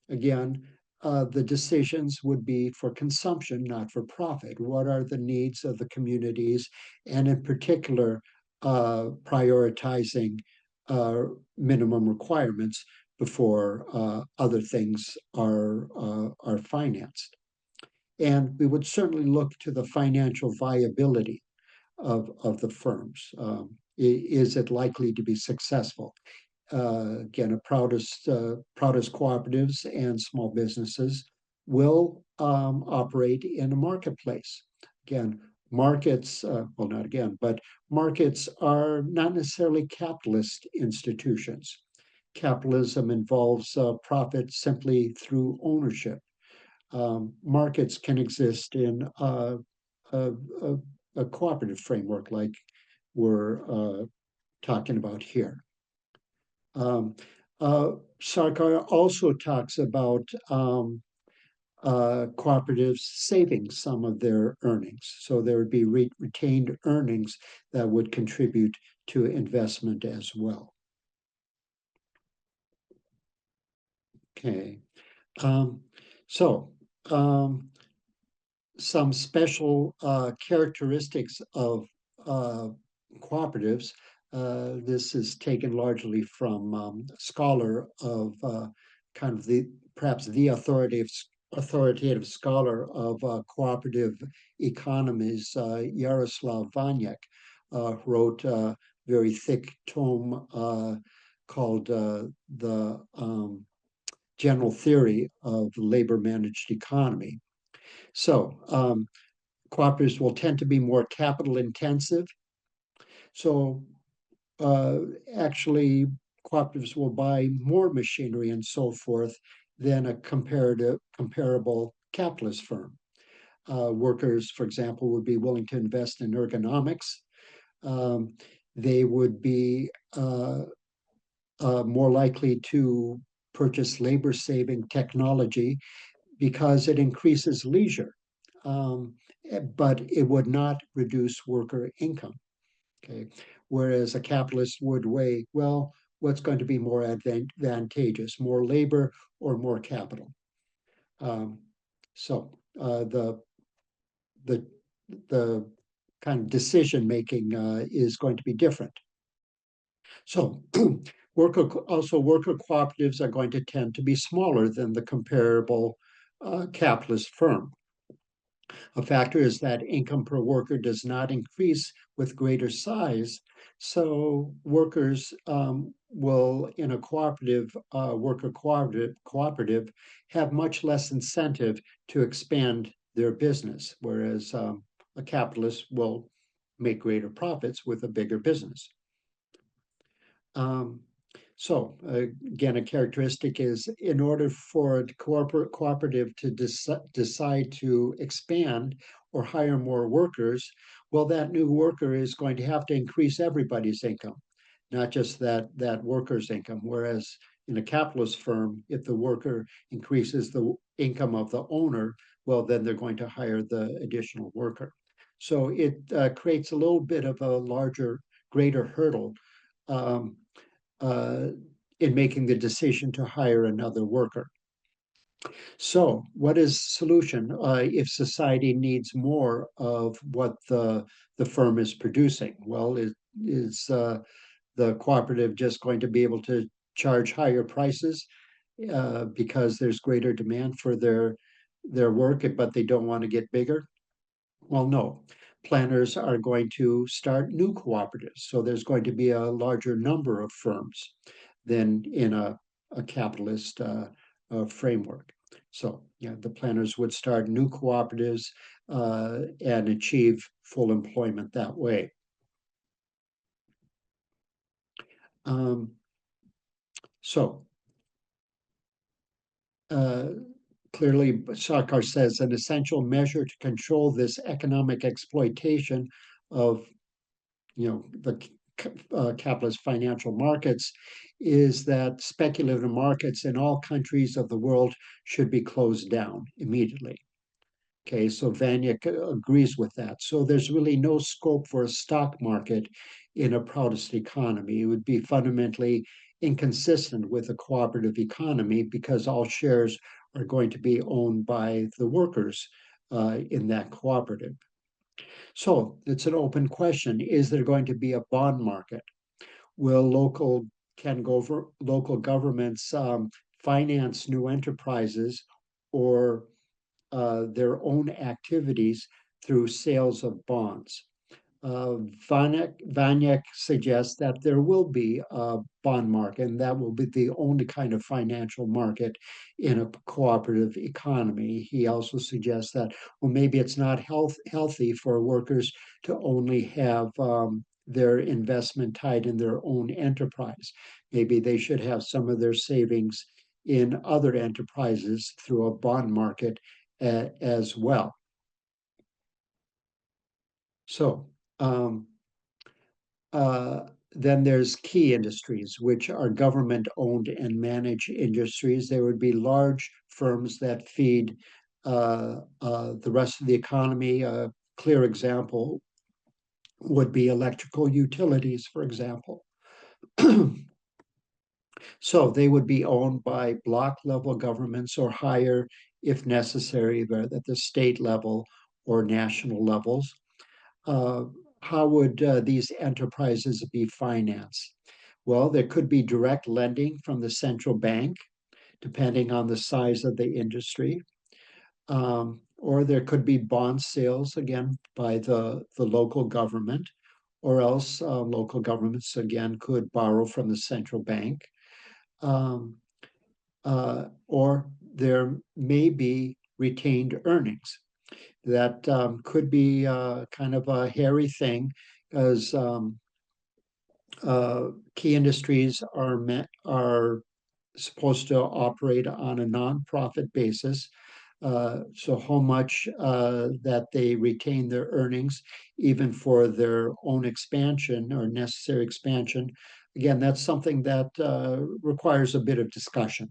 Again, the decisions would be for consumption, not for profit. What are the needs of the communities, and in particular, prioritizing minimum requirements before other things are financed. And we would certainly look to the financial viability of the firms. Is it likely to be successful? Again, proudest cooperatives and small businesses will operate in a marketplace. Again, well, not again, but markets are not necessarily capitalist institutions. Capitalism involves profit simply through ownership. Markets can exist in a, a cooperative framework like we're talking about here. Um, Sarkar also talks about cooperatives saving some of their earnings. So there would be retained earnings that would contribute to investment as well. Okay. Um, so um, some special characteristics of cooperatives. This is taken largely from a scholar of kind of the perhaps the authoritative scholar of cooperative economies, Yaroslav Vanyek, wrote a very thick tome called the General Theory of Labor Managed Economy. So cooperatives will tend to be more capital intensive. So uh, actually, cooperatives will buy more machinery and so forth than a comparable capitalist firm. Workers, for example, would be willing to invest in ergonomics. Um, they would be more likely to purchase labor saving technology because it increases leisure, um, but it would not reduce worker income. Okay, whereas a capitalist would weigh, well, what's going to be more advantageous, more labor or more capital? Um, so the the kind of decision making is going to be different. So worker cooperatives are going to tend to be smaller than the comparable capitalist firm. A factor is that income per worker does not increase with greater size. So workers will, in a cooperative, have much less incentive to expand their business, whereas a capitalist will make greater profits with a bigger business. Um, so again, a characteristic is in order for a cooperative to decide to expand or hire more workers, well, that new worker is going to have to increase everybody's income, not just that worker's income. Whereas in a capitalist firm, if the worker increases the income of the owner, well, then they're going to hire the additional worker. So it creates a little bit of a greater hurdle um, uh, in making the decision to hire another worker. So, what is the solution if society needs more of what the firm is producing? Well, is the cooperative just going to be able to charge higher prices because there's greater demand for their work, but they don't want to get bigger? Well, no. Planners are going to start new cooperatives. So there's going to be a larger number of firms than in a capitalist framework. So, yeah, the planners would start new cooperatives and achieve full employment that way. Um, so, uh, clearly, Sarkar says an essential measure to control this economic exploitation of the capitalist financial markets is that speculative markets in all countries of the world should be closed down immediately. Okay, so Vanyek agrees with that. So there's really no scope for a stock market in a Proutist economy. It would be fundamentally inconsistent with a cooperative economy because all shares are going to be owned by the workers in that cooperative. So it's an open question. Is there going to be a bond market? Will local governments finance new enterprises or their own activities through sales of bonds? Vanyek suggests that there will be a bond market, and that will be the only kind of financial market in a cooperative economy. He also suggests that, well, maybe it's not healthy for workers to only have their investment tied in their own enterprise. Maybe they should have some of their savings in other enterprises through a bond market as well. So, um, uh, Then there's key industries, which are government owned and managed industries. There would be large firms that feed the rest of the economy. A clear example would be electrical utilities, for example. So they would be owned by block level governments or higher, if necessary, at the state level or national levels. Uh, how would these enterprises be financed? Well, there could be direct lending from the central bank, depending on the size of the industry. Or there could be bond sales, again, by the local government, or else local governments, again, could borrow from the central bank. Um, or there may be retained earnings. That could be kind of a hairy thing because key industries are supposed to operate on a nonprofit basis. So how much that they retain their earnings, even for their own expansion or necessary expansion, again, that's something that requires a bit of discussion.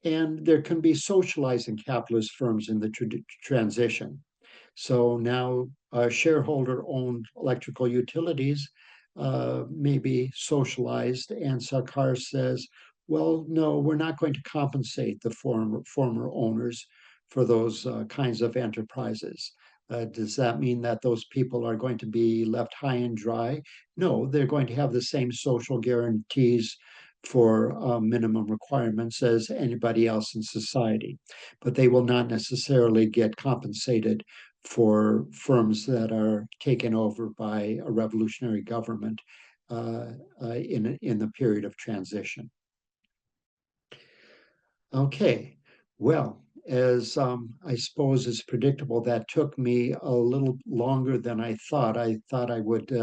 And there can be socializing capitalist firms in the transition. So now shareholder-owned electrical utilities may be socialized, and Sarkar says, well, no, we're not going to compensate the former owners for those kinds of enterprises. Does that mean that those people are going to be left high and dry? No, they're going to have the same social guarantees for minimum requirements as anybody else in society, but they will not necessarily get compensated for firms that are taken over by a revolutionary government in the period of transition. Okay, well, as I suppose is predictable, that took me a little longer than I thought. I thought I would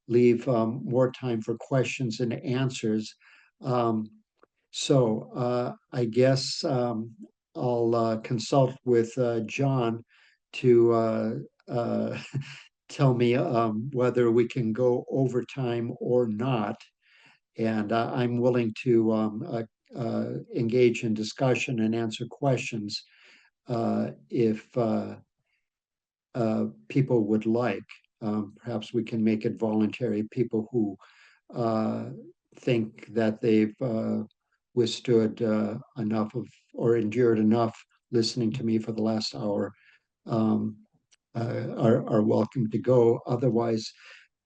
leave more time for questions and answers. Um, I guess I'll consult with John to tell me whether we can go overtime or not. And I'm willing to engage in discussion and answer questions if people would like. Perhaps we can make it voluntary. People who uh, think that they've withstood enough of or endured enough listening to me for the last hour um, are welcome to go. Otherwise,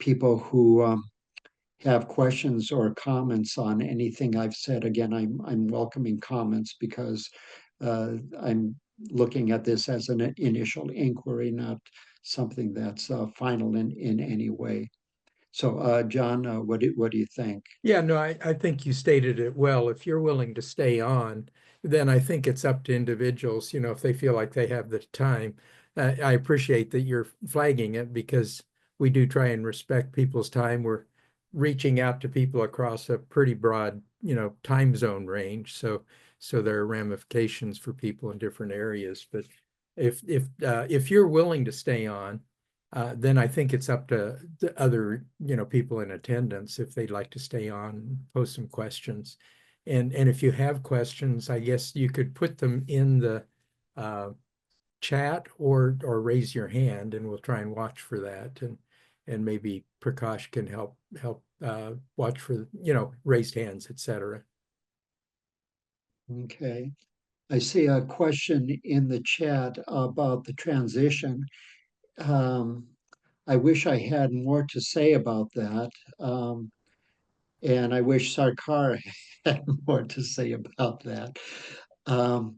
people who have questions or comments on anything I've said, again, I'm welcoming comments because I'm looking at this as an initial inquiry, not something that's final in any way. So, John, what do you think? Yeah, no, I think you stated it well. If you're willing to stay on, then I think it's up to individuals, if they feel like they have the time. I appreciate that you're flagging it because we do try and respect people's time. We're reaching out to people across a pretty broad, time zone range. So there are ramifications for people in different areas. But if you're willing to stay on, then I think it's up to the other, people in attendance if they'd like to stay on, post some questions. And if you have questions, I guess you could put them in the uh, chat or raise your hand, and we'll try and watch for that. And maybe Prakash can help watch for, raised hands, etc. Okay. I see a question in the chat about the transition. Um, I wish I had more to say about that. And I wish Sarkar had more to say about that. Um,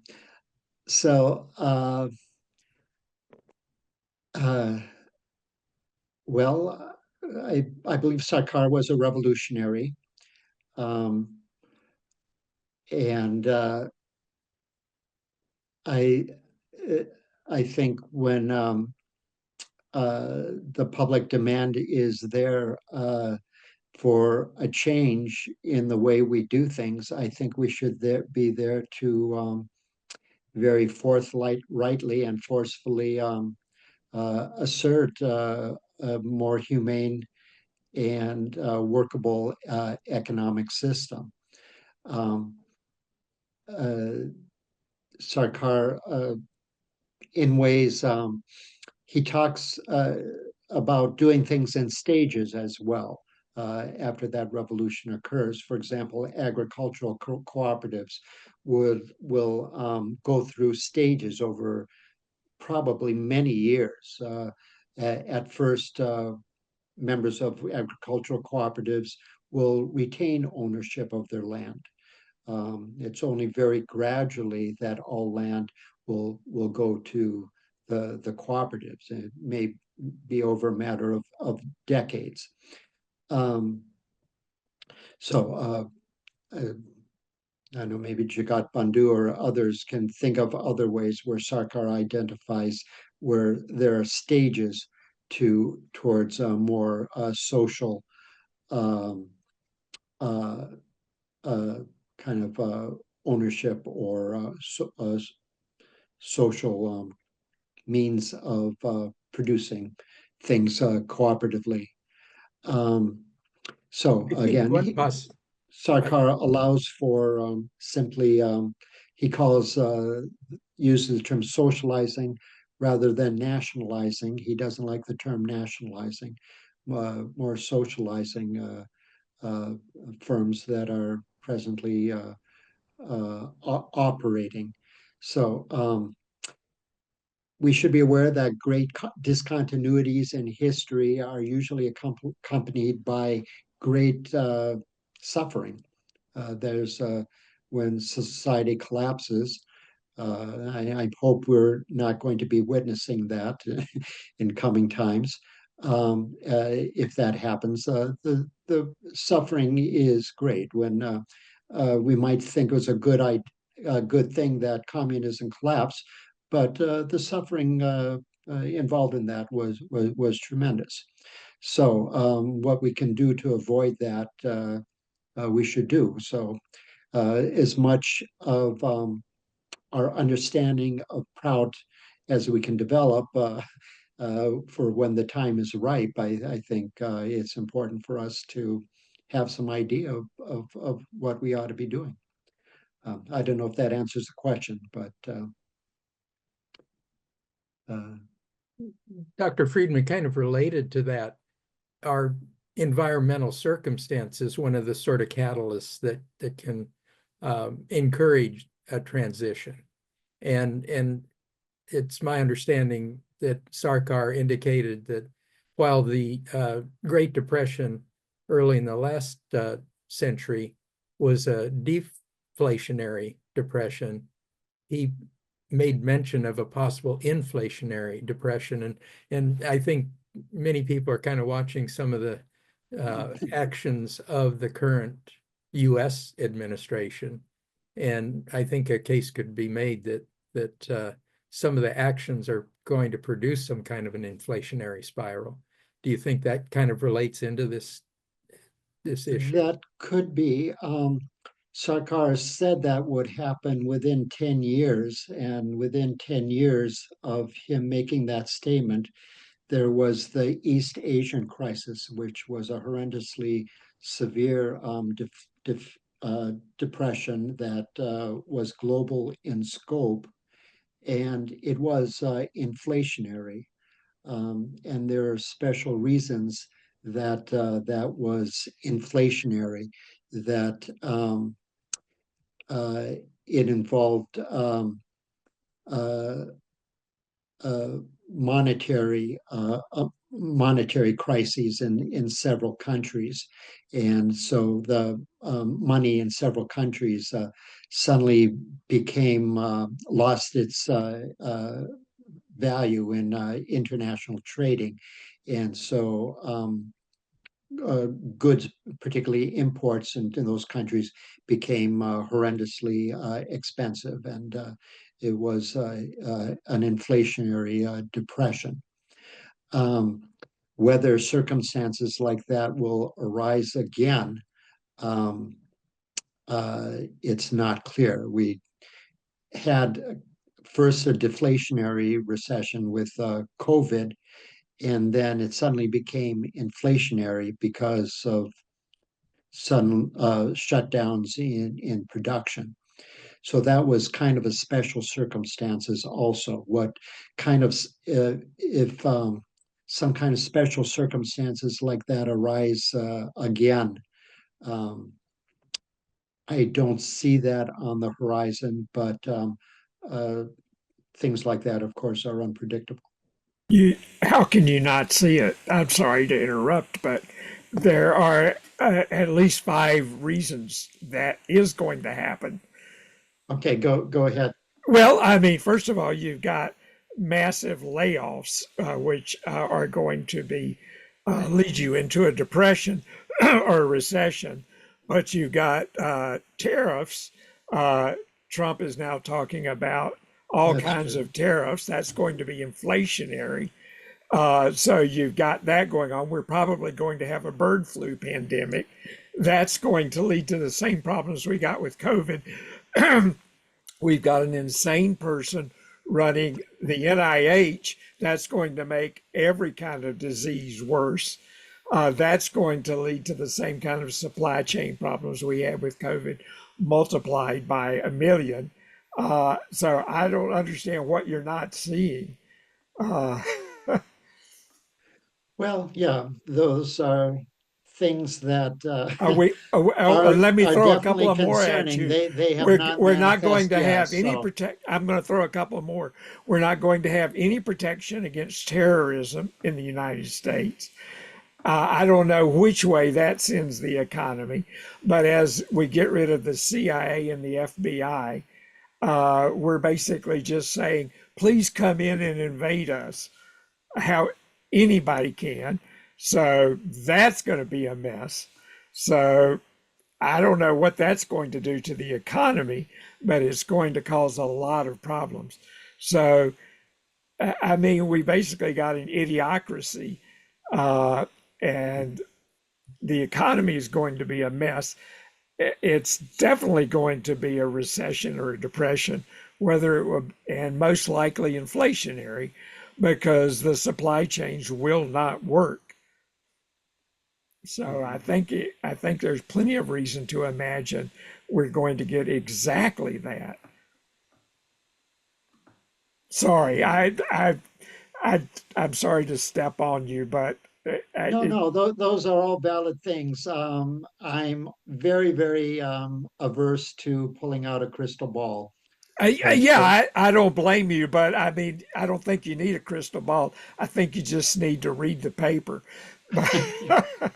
so, uh, well, I believe Sarkar was a revolutionary. Um, and I, uh, I think when the public demand is there for a change in the way we do things, I think we should be there to very rightly and forcefully assert a more humane and workable economic system. Um, uh, Sarkar, in ways, he talks about doing things in stages as well. After that revolution occurs, for example, agricultural cooperatives will go through stages over probably many years. At first, members of agricultural cooperatives will retain ownership of their land. It's only very gradually that all land will go to the cooperatives. It may be over a matter of decades. Um, so I don't know, maybe Jagat Bandhu or others can think of other ways where Sarkar identifies where there are stages towards a more social um, uh, uh, kind of ownership or social means of producing things cooperatively. Um, so I think again, one poss I, Sarkar allows for simply, he calls, uses the term socializing rather than nationalizing. He doesn't like the term nationalizing, more socializing uh, firms that are presently operating. So we should be aware that great discontinuities in history are usually accompanied by great suffering. There's when society collapses. I hope we're not going to be witnessing that in coming times. If that happens, the suffering is great. When we might think it was a good thing that communism collapsed, but the suffering involved in that was tremendous. So, what we can do to avoid that, we should do. So, as much of our understanding of Prout as we can develop for when the time is ripe, I think it's important for us to have some idea of what we ought to be doing. I don't know if that answers the question, but uh, Dr. Friedman, kind of related to that, our environmental circumstances, one of the sort of catalysts that can encourage a transition. And it's my understanding that Sarkar indicated that while the Great Depression early in the last century was a deflationary depression, he made mention of a possible inflationary depression. And I think many people are kind of watching some of the actions of the current US administration. And I think a case could be made that some of the actions are going to produce some kind of an inflationary spiral. Do you think that kind of relates into this issue? that could be. Sarkar said that would happen within 10 years, and within 10 years of him making that statement, there was the East Asian crisis, which was a horrendously severe depression that was global in scope, and it was inflationary. And there are special reasons that that was inflationary, that uh, it involved uh, uh, monetary monetary crises in several countries, and so the money in several countries suddenly became lost its value in international trading, and so goods, particularly imports into those countries, became horrendously expensive, and it was an inflationary depression. Um, whether circumstances like that will arise again, um, it's not clear. We had first a deflationary recession with COVID, and then it suddenly became inflationary because of sudden shutdowns in production. So that was kind of a special circumstances also. What kind of, if some kind of special circumstances like that arise again, um, I don't see that on the horizon, but uh, things like that, of course, are unpredictable. How can you not see it? I'm sorry to interrupt, but there are at least five reasons that is going to happen. Okay, go ahead. Well, I mean, first of all, you've got massive layoffs, which are going to be lead you into a depression or a recession. But you've got tariffs. Uh, Trump is now talking about all That's kinds true. of tariffs. That's going to be inflationary. So you've got that going on. We're probably going to have a bird flu pandemic. That's going to lead to the same problems we got with COVID. We've got an insane person running the NIH. That's going to make every kind of disease worse. That's going to lead to the same kind of supply chain problems we had with COVID, multiplied by a million. So I don't understand what you're not seeing. Uh, Well, yeah, those are things that let me are throw a couple definitely of more at concerning. you. They have not We're not going manifest to yet. have any So, protect. I'm going to throw a couple more. We're not going to have any protection against terrorism in the United States. I don't know which way that sends the economy, but as we get rid of the CIA and the FBI, we're basically just saying, please come in and invade us. How anybody can. So that's going to be a mess. So I don't know what that's going to do to the economy, but it's going to cause a lot of problems. So, I mean, we basically got an idiocracy, uh, and the economy is going to be a mess. It's definitely going to be a recession or a depression, whether it will, and most likely inflationary, because the supply chains will not work. So mhm. I think there's plenty of reason to imagine we're going to get exactly that. Sorry, I I'm sorry to step on you, but No, it, no, those are all valid things. I'm very, very averse to pulling out a crystal ball. yeah, But I don't blame you, but I mean, I don't think you need a crystal ball. I think you just need to read the paper. But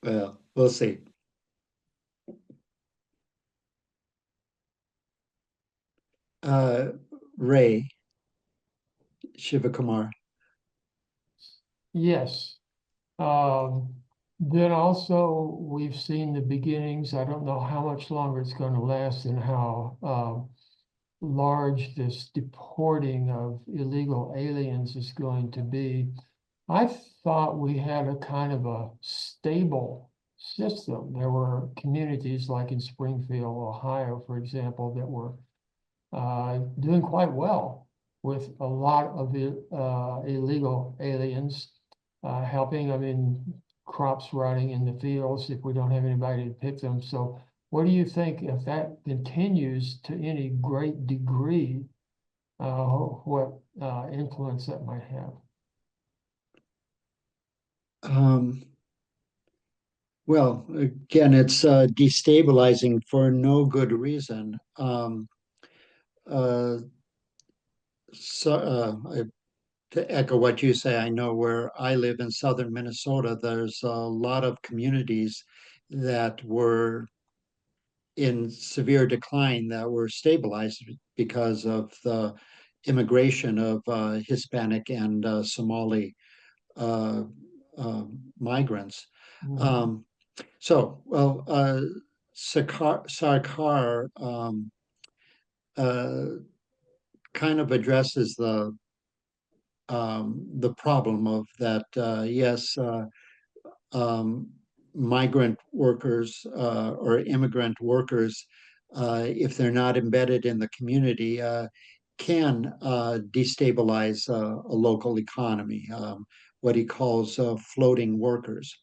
well, we'll see. Uh, Ray Shivakumar. Yes. Um, then also we've seen the beginnings. I don't know how much longer it's going to last and how large this deporting of illegal aliens is going to be. I thought we had a kind of a stable system. There were communities like in Springfield, Ohio, for example, that were doing quite well with a lot of illegal aliens, helping them in crops rotting in the fields if we don't have anybody to pick them. So what do you think if that continues to any great degree, what influence that might have? Um, well, again, it's destabilizing for no good reason. Uh, so, to echo what you say, I know where I live in southern Minnesota, there's a lot of communities that were in severe decline that were stabilized because of the immigration of Hispanic and Somali uh, migrants. Mhm. Um, well, Sarkar uh, kind of addresses the problem of that. Yes, um, migrant workers or immigrant workers, if they're not embedded in the community, can destabilize a local economy, what he calls floating workers.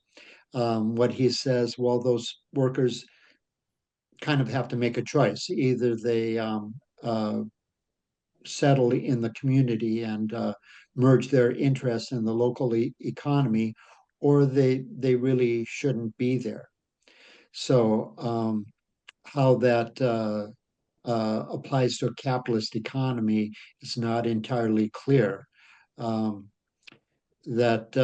What he says, well, those workers kind of have to make a choice. Either they settle in the community and merge their interests in the local economy, or they really shouldn't be there. So how that applies to a capitalist economy is not entirely clear. Um, that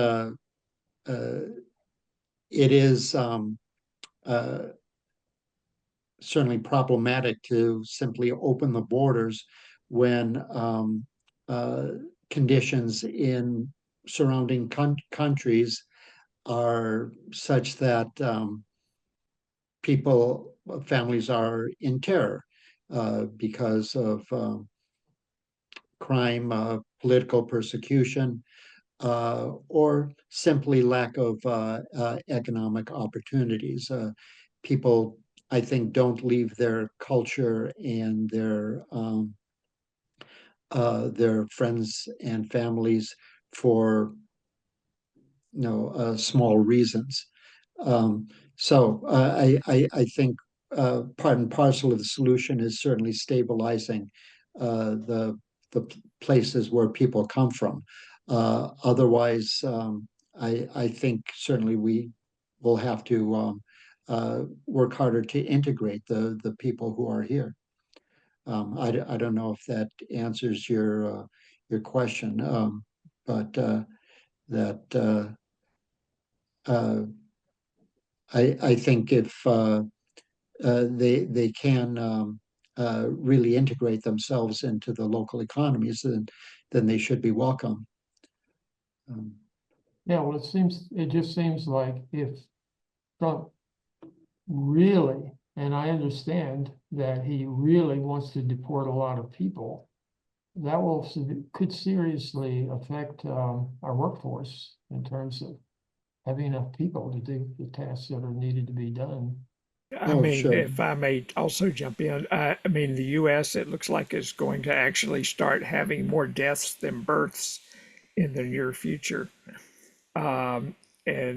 it is uh, certainly problematic to simply open the borders when uh, conditions in surrounding countries are such that families are in terror because of crime, political persecution, or simply lack of economic opportunities. People, I think, don't leave their culture and their friends and families for small reasons. So I think part and parcel of the solution is certainly stabilizing the places where people come from. Otherwise, I think certainly we will have to work harder to integrate the people who are here. I don't know if that answers your question, but that uh, I think if they can really integrate themselves into the local economies, then they should be welcome. Um, Yeah, well, it just seems like if Trump really, and I understand that he really wants to deport a lot of people, that could seriously affect our workforce in terms of having enough people to do the tasks that are needed to be done. I oh, mean, sure. if I may also jump in, I mean, the U.S., it looks like is going to actually start having more deaths than births in the near future. And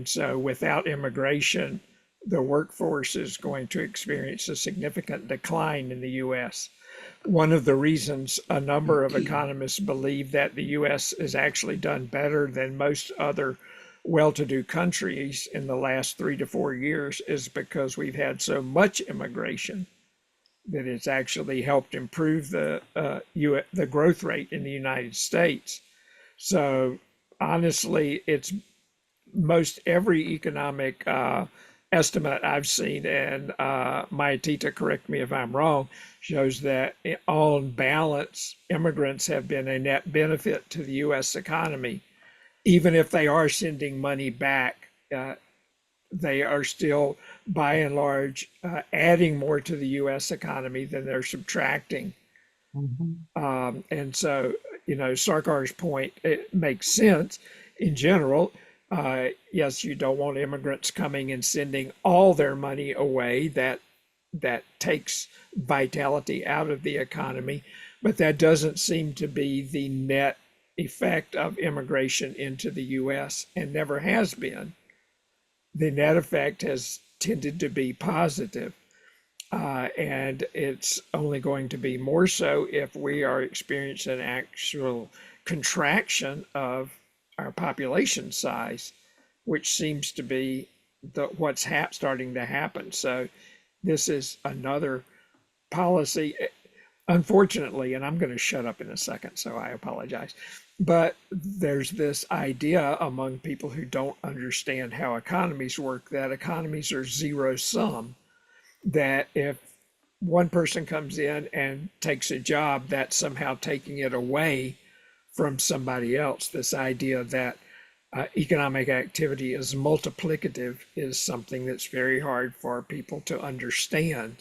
so without immigration, the workforce is going to experience a significant decline in the U.S. One of the reasons a number of economists believe that the U.S. has actually done better than most other well-to-do countries in the last 3 to 4 years is because we've had so much immigration that it's actually helped improve the growth rate in the United States. So honestly, it's most every economic estimate I've seen, and Maitita, correct me if I'm wrong, shows that on balance, immigrants have been a net benefit to the U.S. economy. Even if they are sending money back, they are still, by and large, adding more to the U.S. economy than they're subtracting. And so, Sarkar's point, it makes sense in general. Yes, you don't want immigrants coming and sending all their money away. That takes vitality out of the economy, but that doesn't seem to be the net effect of immigration into the U.S. and never has been. The net effect has tended to be positive. And it's only going to be more so if we are experiencing an actual contraction of our population size, which seems to be what's starting to happen. So this is another policy, unfortunately, and I'm going to shut up in a second, so I apologize. But there's this idea among people who don't understand how economies work that economies are zero sum, that if one person comes in and takes a job, that's somehow taking it away from somebody else. This idea that economic activity is multiplicative is something that's very hard for people to understand.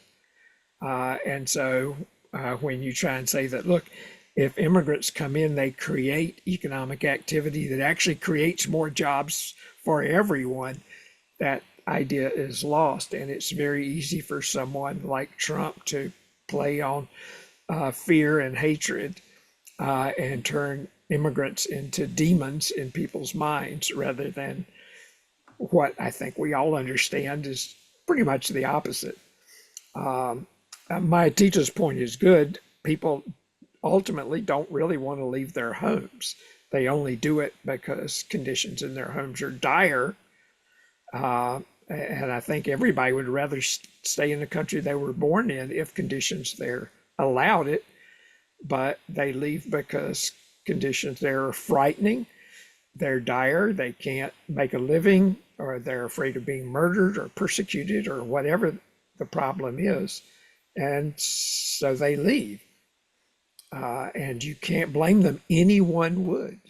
And so when you try and say that, look, if immigrants come in, they create economic activity that actually creates more jobs for everyone, that idea is lost. And it's very easy for someone like Trump to play on fear and hatred and turn immigrants into demons in people's minds rather than what I think we all understand is pretty much the opposite. My teacher's point is good. People ultimately don't really want to leave their homes. They only do it because conditions in their homes are dire. And I think everybody would rather stay in the country they were born in if conditions there allowed it. But they leave because conditions there are frightening, they're dire, they can't make a living, or they're afraid of being murdered or persecuted or whatever the problem is. And so they leave. And you can't blame them. Anyone would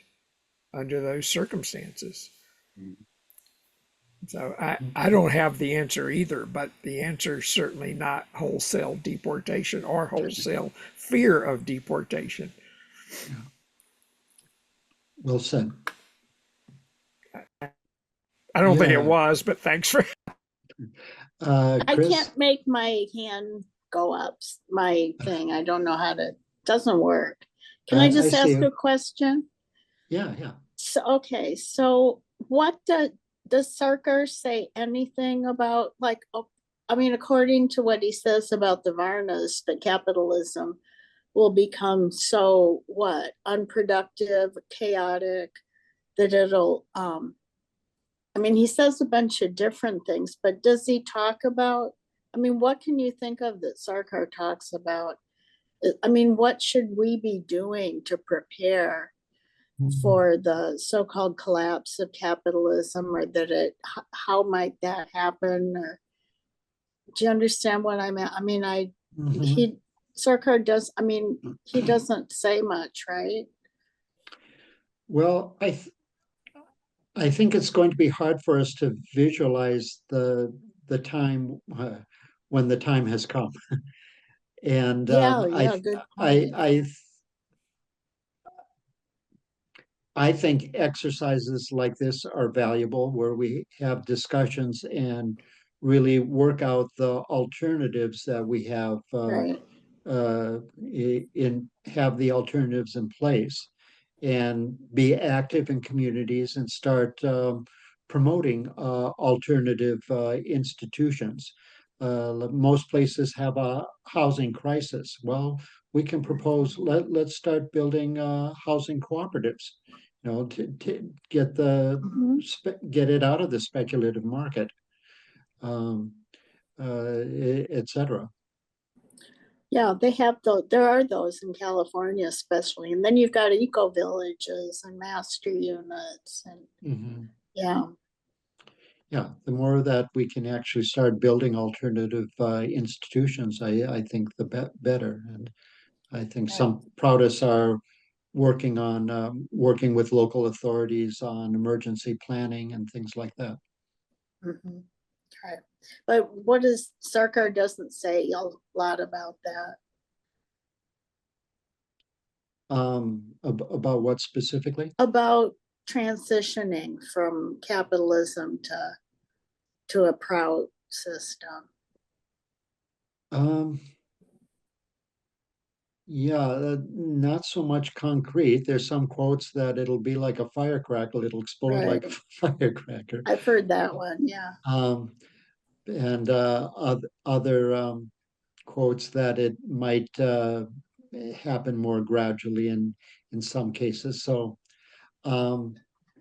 under those circumstances. So I don't have the answer either, but the answer is certainly not wholesale deportation or wholesale fear of deportation. Well said. I don't think Yeah. it was, but thanks for. I Chris? can't make my hand go up, my thing. I don't know how to, doesn't work. Can I just see ask you. a question? Yeah. So, okay, so what does Sarkar say anything about, like, I mean, according to what he says about the Varnas, that capitalism will become so what, unproductive, chaotic, that it'll I mean, he says a bunch of different things, but does he talk about, I mean, what can you think of that Sarkar talks about? I mean, what should we be doing to prepare for the so-called collapse of capitalism, or that how might that happen? Or do you understand what I mean? I mean, Mhm. Sarkar does, I mean, he doesn't say much, right? Well, I think it's going to be hard for us to visualize the time when the time has come. And Yeah, good point. I think exercises like this are valuable, where we have discussions and really work out the alternatives that we have Right, have the alternatives in place, and be active in communities and start promoting alternative institutions. Most places have a housing crisis. Well, we can propose, let's start building housing cooperatives, to mhm. get it out of the speculative market, um, et cetera. Yeah, they have there are those in California especially. And then you've got eco villages and master units and Mhm. yeah, Yeah, the more that we can actually start building alternative institutions, I think the better. And I think right. some Proutists are working with local authorities on emergency planning and things like that. Mhm, right. But what is Sarkar doesn't say a lot about that. About what specifically? About transitioning from capitalism to a Prout system. Um, yeah, not so much concrete. There's some quotes that it'll be like a firecracker, it'll explode like a Right. firecracker. I've heard that one, yeah. Um, and other quotes that it might happen more gradually in some cases. So I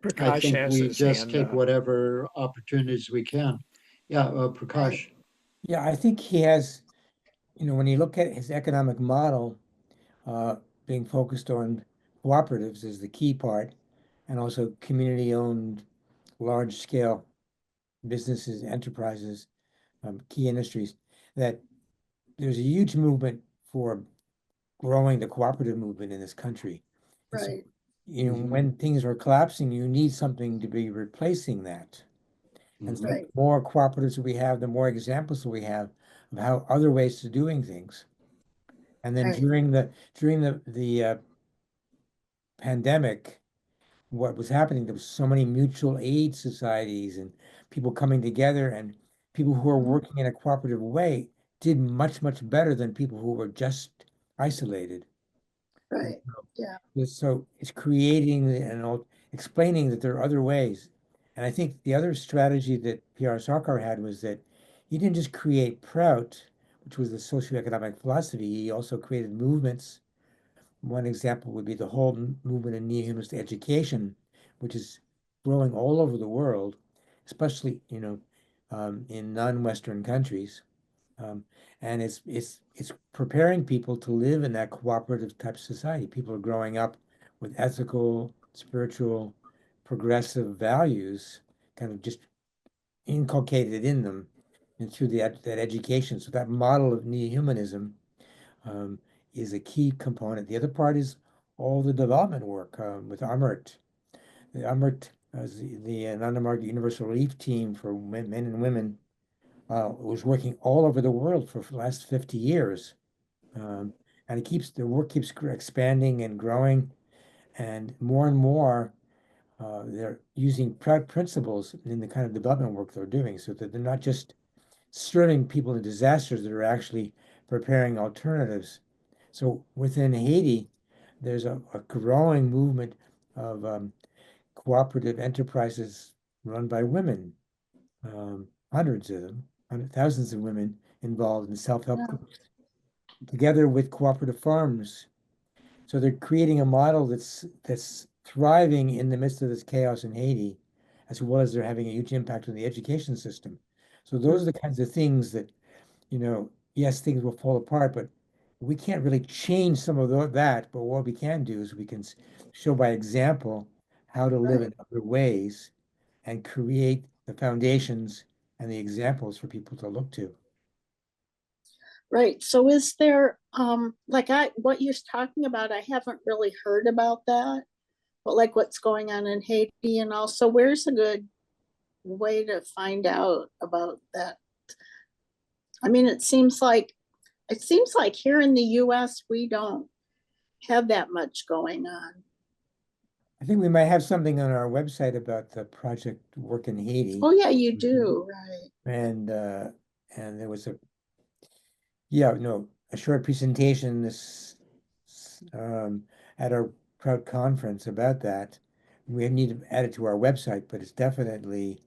Prakash think has we his just hand take up. whatever opportunities we can. Yeah, Right. Prakash. Yeah, I think he has, when you look at his economic model, uh, being focused on cooperatives is the key part, and also community-owned, large-scale businesses, enterprises, key industries, that there's a huge movement for growing the cooperative movement in this country. And so, Right. Mhm, when things are collapsing, you need something to be replacing that. And so mhm, Right. the more cooperatives we have, the more examples we have of how other ways to doing things. And then Right. during the pandemic, what was happening, there was so many mutual aid societies and people coming together, and people who are Mhm. working in a cooperative way did much, much better than people who were just isolated. And Right. So it's creating and explaining that there are other ways. And I think the other strategy that P.R. Sarkar had was that he didn't just create Prout, which was the socioeconomic philosophy. He also created movements. One example would be the whole movement in neo-humanistic education, which is growing all over the world, especially, in non-Western countries. Um, and it's preparing people to live in that cooperative type of society. People are growing up with ethical, spiritual, progressive values, kind of just inculcated in them and through that education. So that model of neo-humanism um, is a key component. The other part is all the development work with Amrit. The Amrit, the non-Amrit Universal Relief Team for men and women, was working all over the world for the last 50 years. And the work keeps expanding and growing, and more, they're using Prout principles in the kind of development work they're doing, so that they're not just serving people in disasters, that are actually preparing alternatives. So within Haiti, there's a growing movement of cooperative enterprises run by women, hundreds of them, thousands of women involved in self-help groups, together with cooperative farms. So they're creating a model that's thriving in the midst of this chaos in Haiti, as well as they're having a huge impact on the education system. So those are the kinds of things that, yes, things will fall apart, but we can't really change some of that. But what we can do is we can show by example how to live in other ways and create the foundations and the examples for people to look to. Right. So is there, what you're talking about, I haven't really heard about that, but like what's going on in Haiti and also where's a good way to find out about that? I mean, it seems like here in the US, we don't have that much going on. I think we might have something on our website about the project work in Haiti. Oh, yeah, you do, right. And there was a short presentation um, at our Prout conference about that. We need to add it to our website, but it's definitely,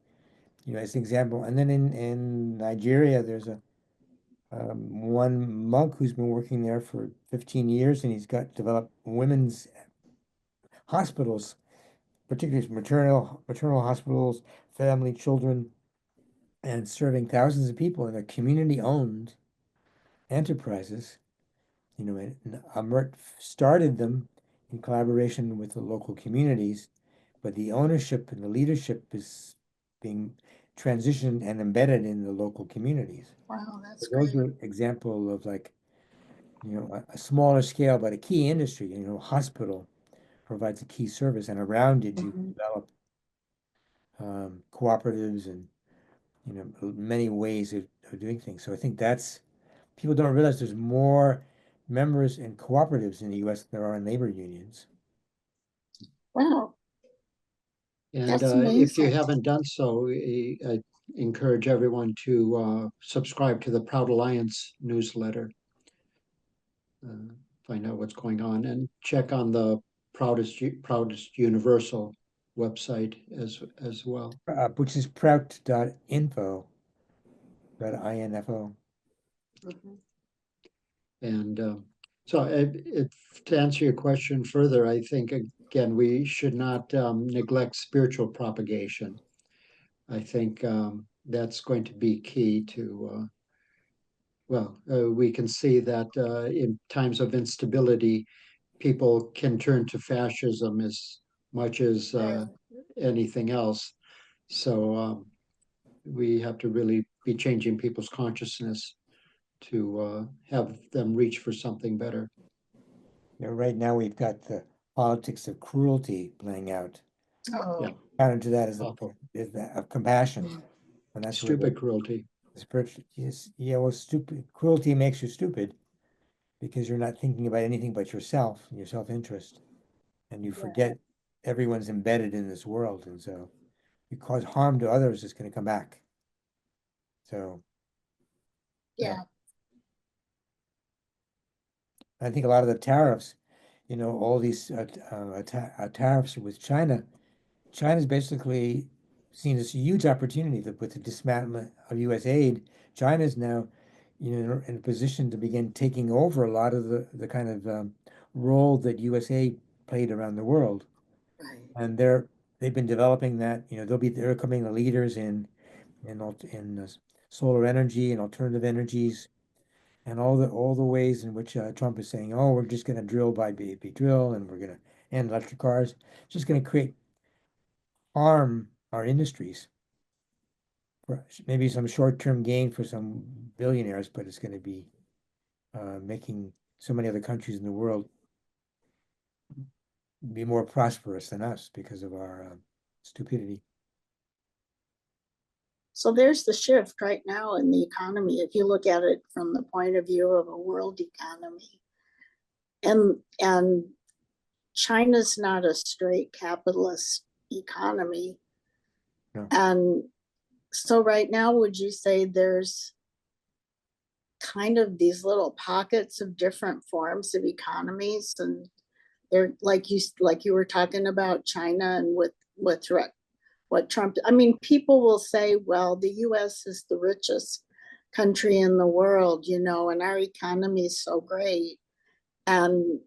as an example. And then in Nigeria, there's one monk who's been working there for 15 years, and he's got developed women's hospitals, particularly maternal hospitals, family, children, and serving thousands of people in a community-owned enterprises. And Amrit started them in collaboration with the local communities, but the ownership and the leadership is being transitioned and embedded in the local communities. Wow, that's So those great. are example of, like, a smaller scale, but a key industry. Hospital provides a key service, and around it you develop cooperatives and many ways of doing things. So I think people don't realize there's more members in cooperatives in the US than there are in labor unions. Wow, And that's if you amazing. haven't done so, I encourage everyone to subscribe to the Proud Alliance newsletter. Find out what's going on and check on the Proudest Universal website as well. Which is prout.info. .info. Mhm. And so, to answer your question further, I think again we should not neglect spiritual propagation. I think that's going to be key to. We can see that in times of instability, people can turn to fascism as much as Right. anything else. So we have to really be changing people's consciousness to have them reach for something better. Right now we've got the politics of cruelty playing out. Oh, Yeah, Counter to that awful, is that of compassion. And that's where stupid cruelty. the spiritual is, well, stupid cruelty makes you stupid because you're not thinking about anything but yourself and your self-interest. And you forget everyone's embedded in this world. And so you cause harm to others, it's going to come back. So yeah. I think a lot of the tariffs, all these tariffs with China, China's basically seen this huge opportunity that with the dismantlement of U.S. aid, China's now, in a position to begin taking over a lot of the kind of role that USA played around the world. Right. And they've been developing that. They're becoming the leaders in solar energy and alternative energies and all the ways in which Trump is saying, oh, we're just going to drill by drill and we're going to end electric cars. It's just going to harm our industries for maybe some short-term gain for some billionaires, but it's going to be making so many other countries in the world be more prosperous than us because of our stupidity. So there's the shift right now in the economy. If you look at it from the point of view of a world economy, and China's not a straight capitalist economy. No. And so right now, would you say there's kind of these little pockets of different forms of economies, and they're like you were talking about China and with what Trump, I mean, people will say, well, the US is the richest country in the world, and our economy is so great. And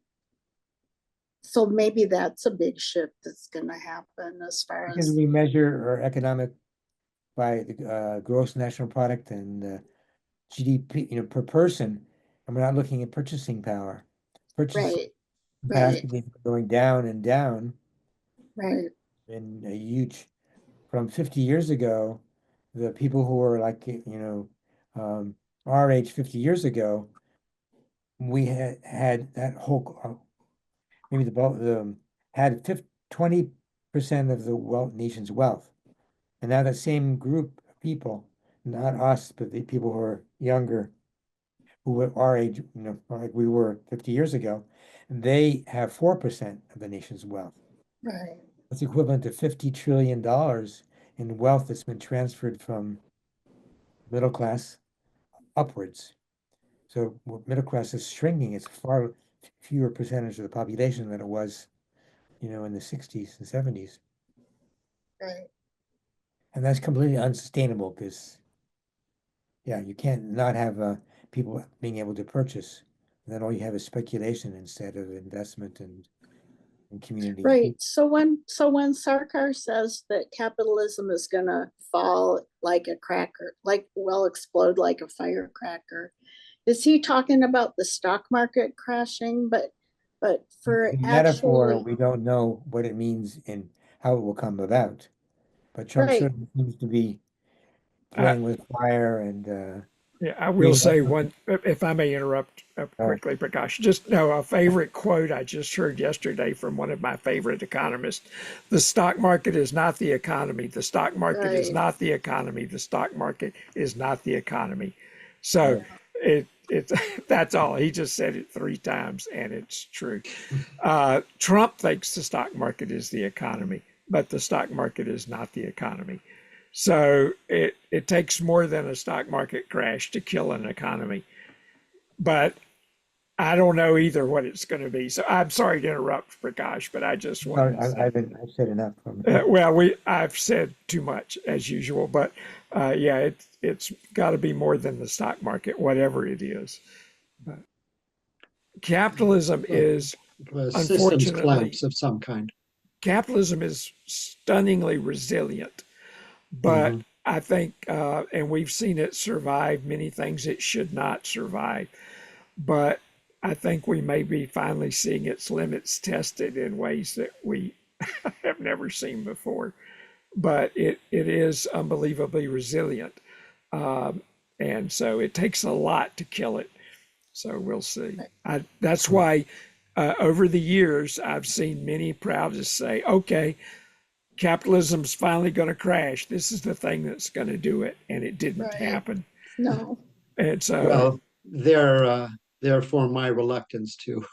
so maybe that's a big shift that's going to happen as far Because as, we measure our economic by the gross national product and GDP, per person, and we're not looking at purchasing power. Purchasing right, right, capacity is going down and down, right, and a huge from 50 years ago, the people who were like, our age 50 years ago, we had that whole, maybe had 20% of the nation's wealth. And now that same group of people, not us, but the people who are younger, who were our age, like we were 50 years ago, they have 4% of the nation's wealth. right, That's equivalent to $50 trillion in wealth that's been transferred from middle class upwards. So middle class is shrinking. It's far fewer percentage of the population than it was, in the 60s and 70s. right. And that's completely unsustainable because, yeah, you can't not have people being able to purchase. And then all you have is speculation instead of investment and community. Right. So when Sarkar says that capitalism is gonna fall like a cracker, explode like a firecracker, is he talking about the stock market crashing? But for In metaphor, actually, we don't know what it means and how it will come about. But Trump right, certainly seems to be I, playing with fire and yeah, I will being say one, if I may interrupt uh, quickly, Prakash, just know a favorite quote I just heard yesterday from one of my favorite economists. The stock market is not the economy. The stock market is right, not the economy. The stock market is not the economy. So right. it's that's all. He just said it 3 times and it's true. Trump thinks the stock market is the economy, but the stock market is not the economy. So it takes more than a stock market crash to kill an economy. But I don't know either what it's going to be. So I'm sorry to interrupt, Prakash, but I just wanted to say. I've said enough. Well, I've said too much as usual, but yeah, it's got to be more than the stock market, whatever it is. But capitalism is Systems unfortunately collapse of some kind. capitalism is stunningly resilient. But Mhm. I think, and we've seen it survive many things it should not survive. But I think we may be finally seeing its limits tested in ways that we have never seen before. But it is unbelievably resilient. And so it takes a lot to kill it. So we'll see. That's why over the years, I've seen many Proutists say, okay, capitalism's finally going to crash. This is the thing that's going to do it. And it didn't right. happen. No, And so, Well, therefore my reluctance to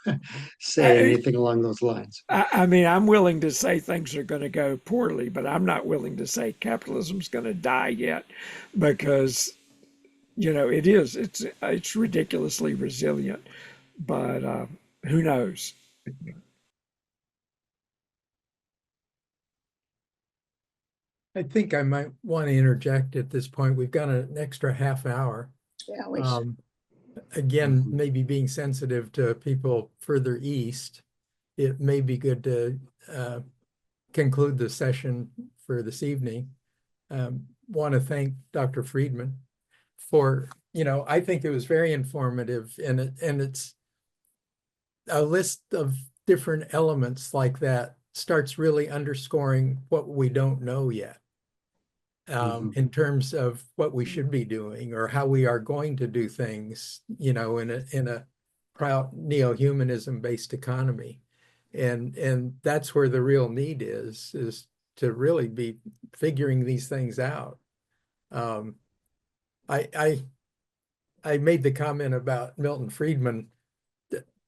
say I, anything along those lines. I mean, I'm willing to say things are going to go poorly, but I'm not willing to say capitalism's going to die yet because, it's ridiculously resilient. But who knows? I think I might want to interject at this point. We've got an extra half hour. Yeah, we should. Again, Mhm. maybe being sensitive to people further east, it may be good to conclude the session for this evening. Want to thank Dr. Friedman for, I think it was very informative, and it's a list of different elements like that starts really underscoring what we don't know yet. Mhm. In terms of what we should be doing or how we are going to do things, in a Prout neo-humanism based economy. And that's where the real need is to really be figuring these things out. Um, I made the comment about Milton Friedman.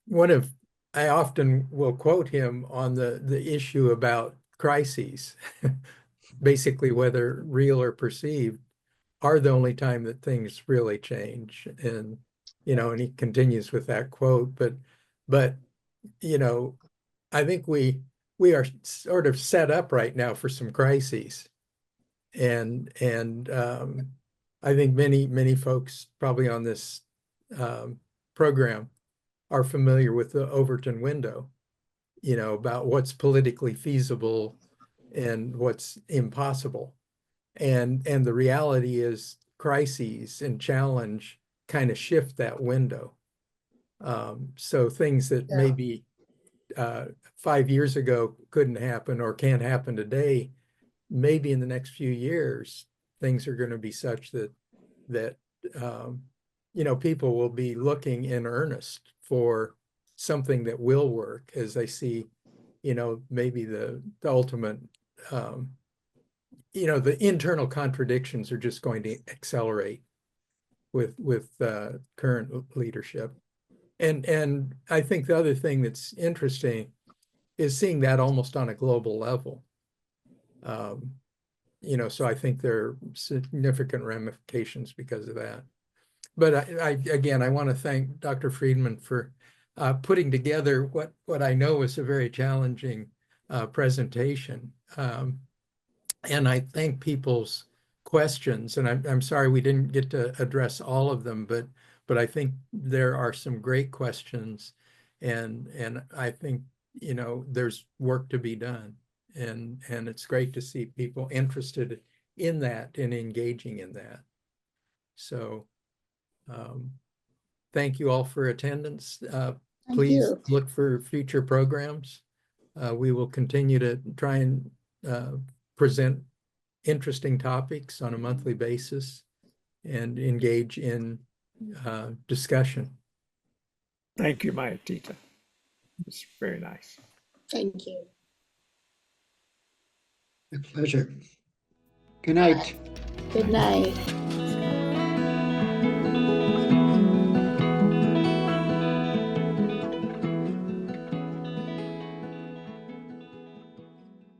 One of I often will quote him on the issue about crises, basically whether real or perceived, are the only time that things really change. And he continues with that quote, but you know, I think we are sort of set up right now for some crises. And I think many folks probably on this program are familiar with the Overton window, about what's politically feasible and what's impossible. And the reality is crises and challenge kind of shift that window. So things that Yeah. maybe 5 years ago couldn't happen or can't happen today, maybe in the next few years, things are going to be such that um, people will be looking in earnest for something that will work as they see, maybe the ultimate, the internal contradictions are just going to accelerate with current leadership. And I think the other thing that's interesting is seeing that almost on a global level. So I think there are significant ramifications because of that. But I want to thank Dr. Friedman for putting together what I know is a very challenging presentation. And I thank people's questions, and I'm sorry we didn't get to address all of them, but I think there are some great questions, and I think there's work to be done, and it's great to see people interested in that and engaging in that. So thank you all for attendance. Thank Please you. look for future programs. We will continue to try and present interesting topics on a monthly basis and engage in discussion. Thank you, Maya Tita. It's very nice. Thank you. A pleasure. Good night. Good night.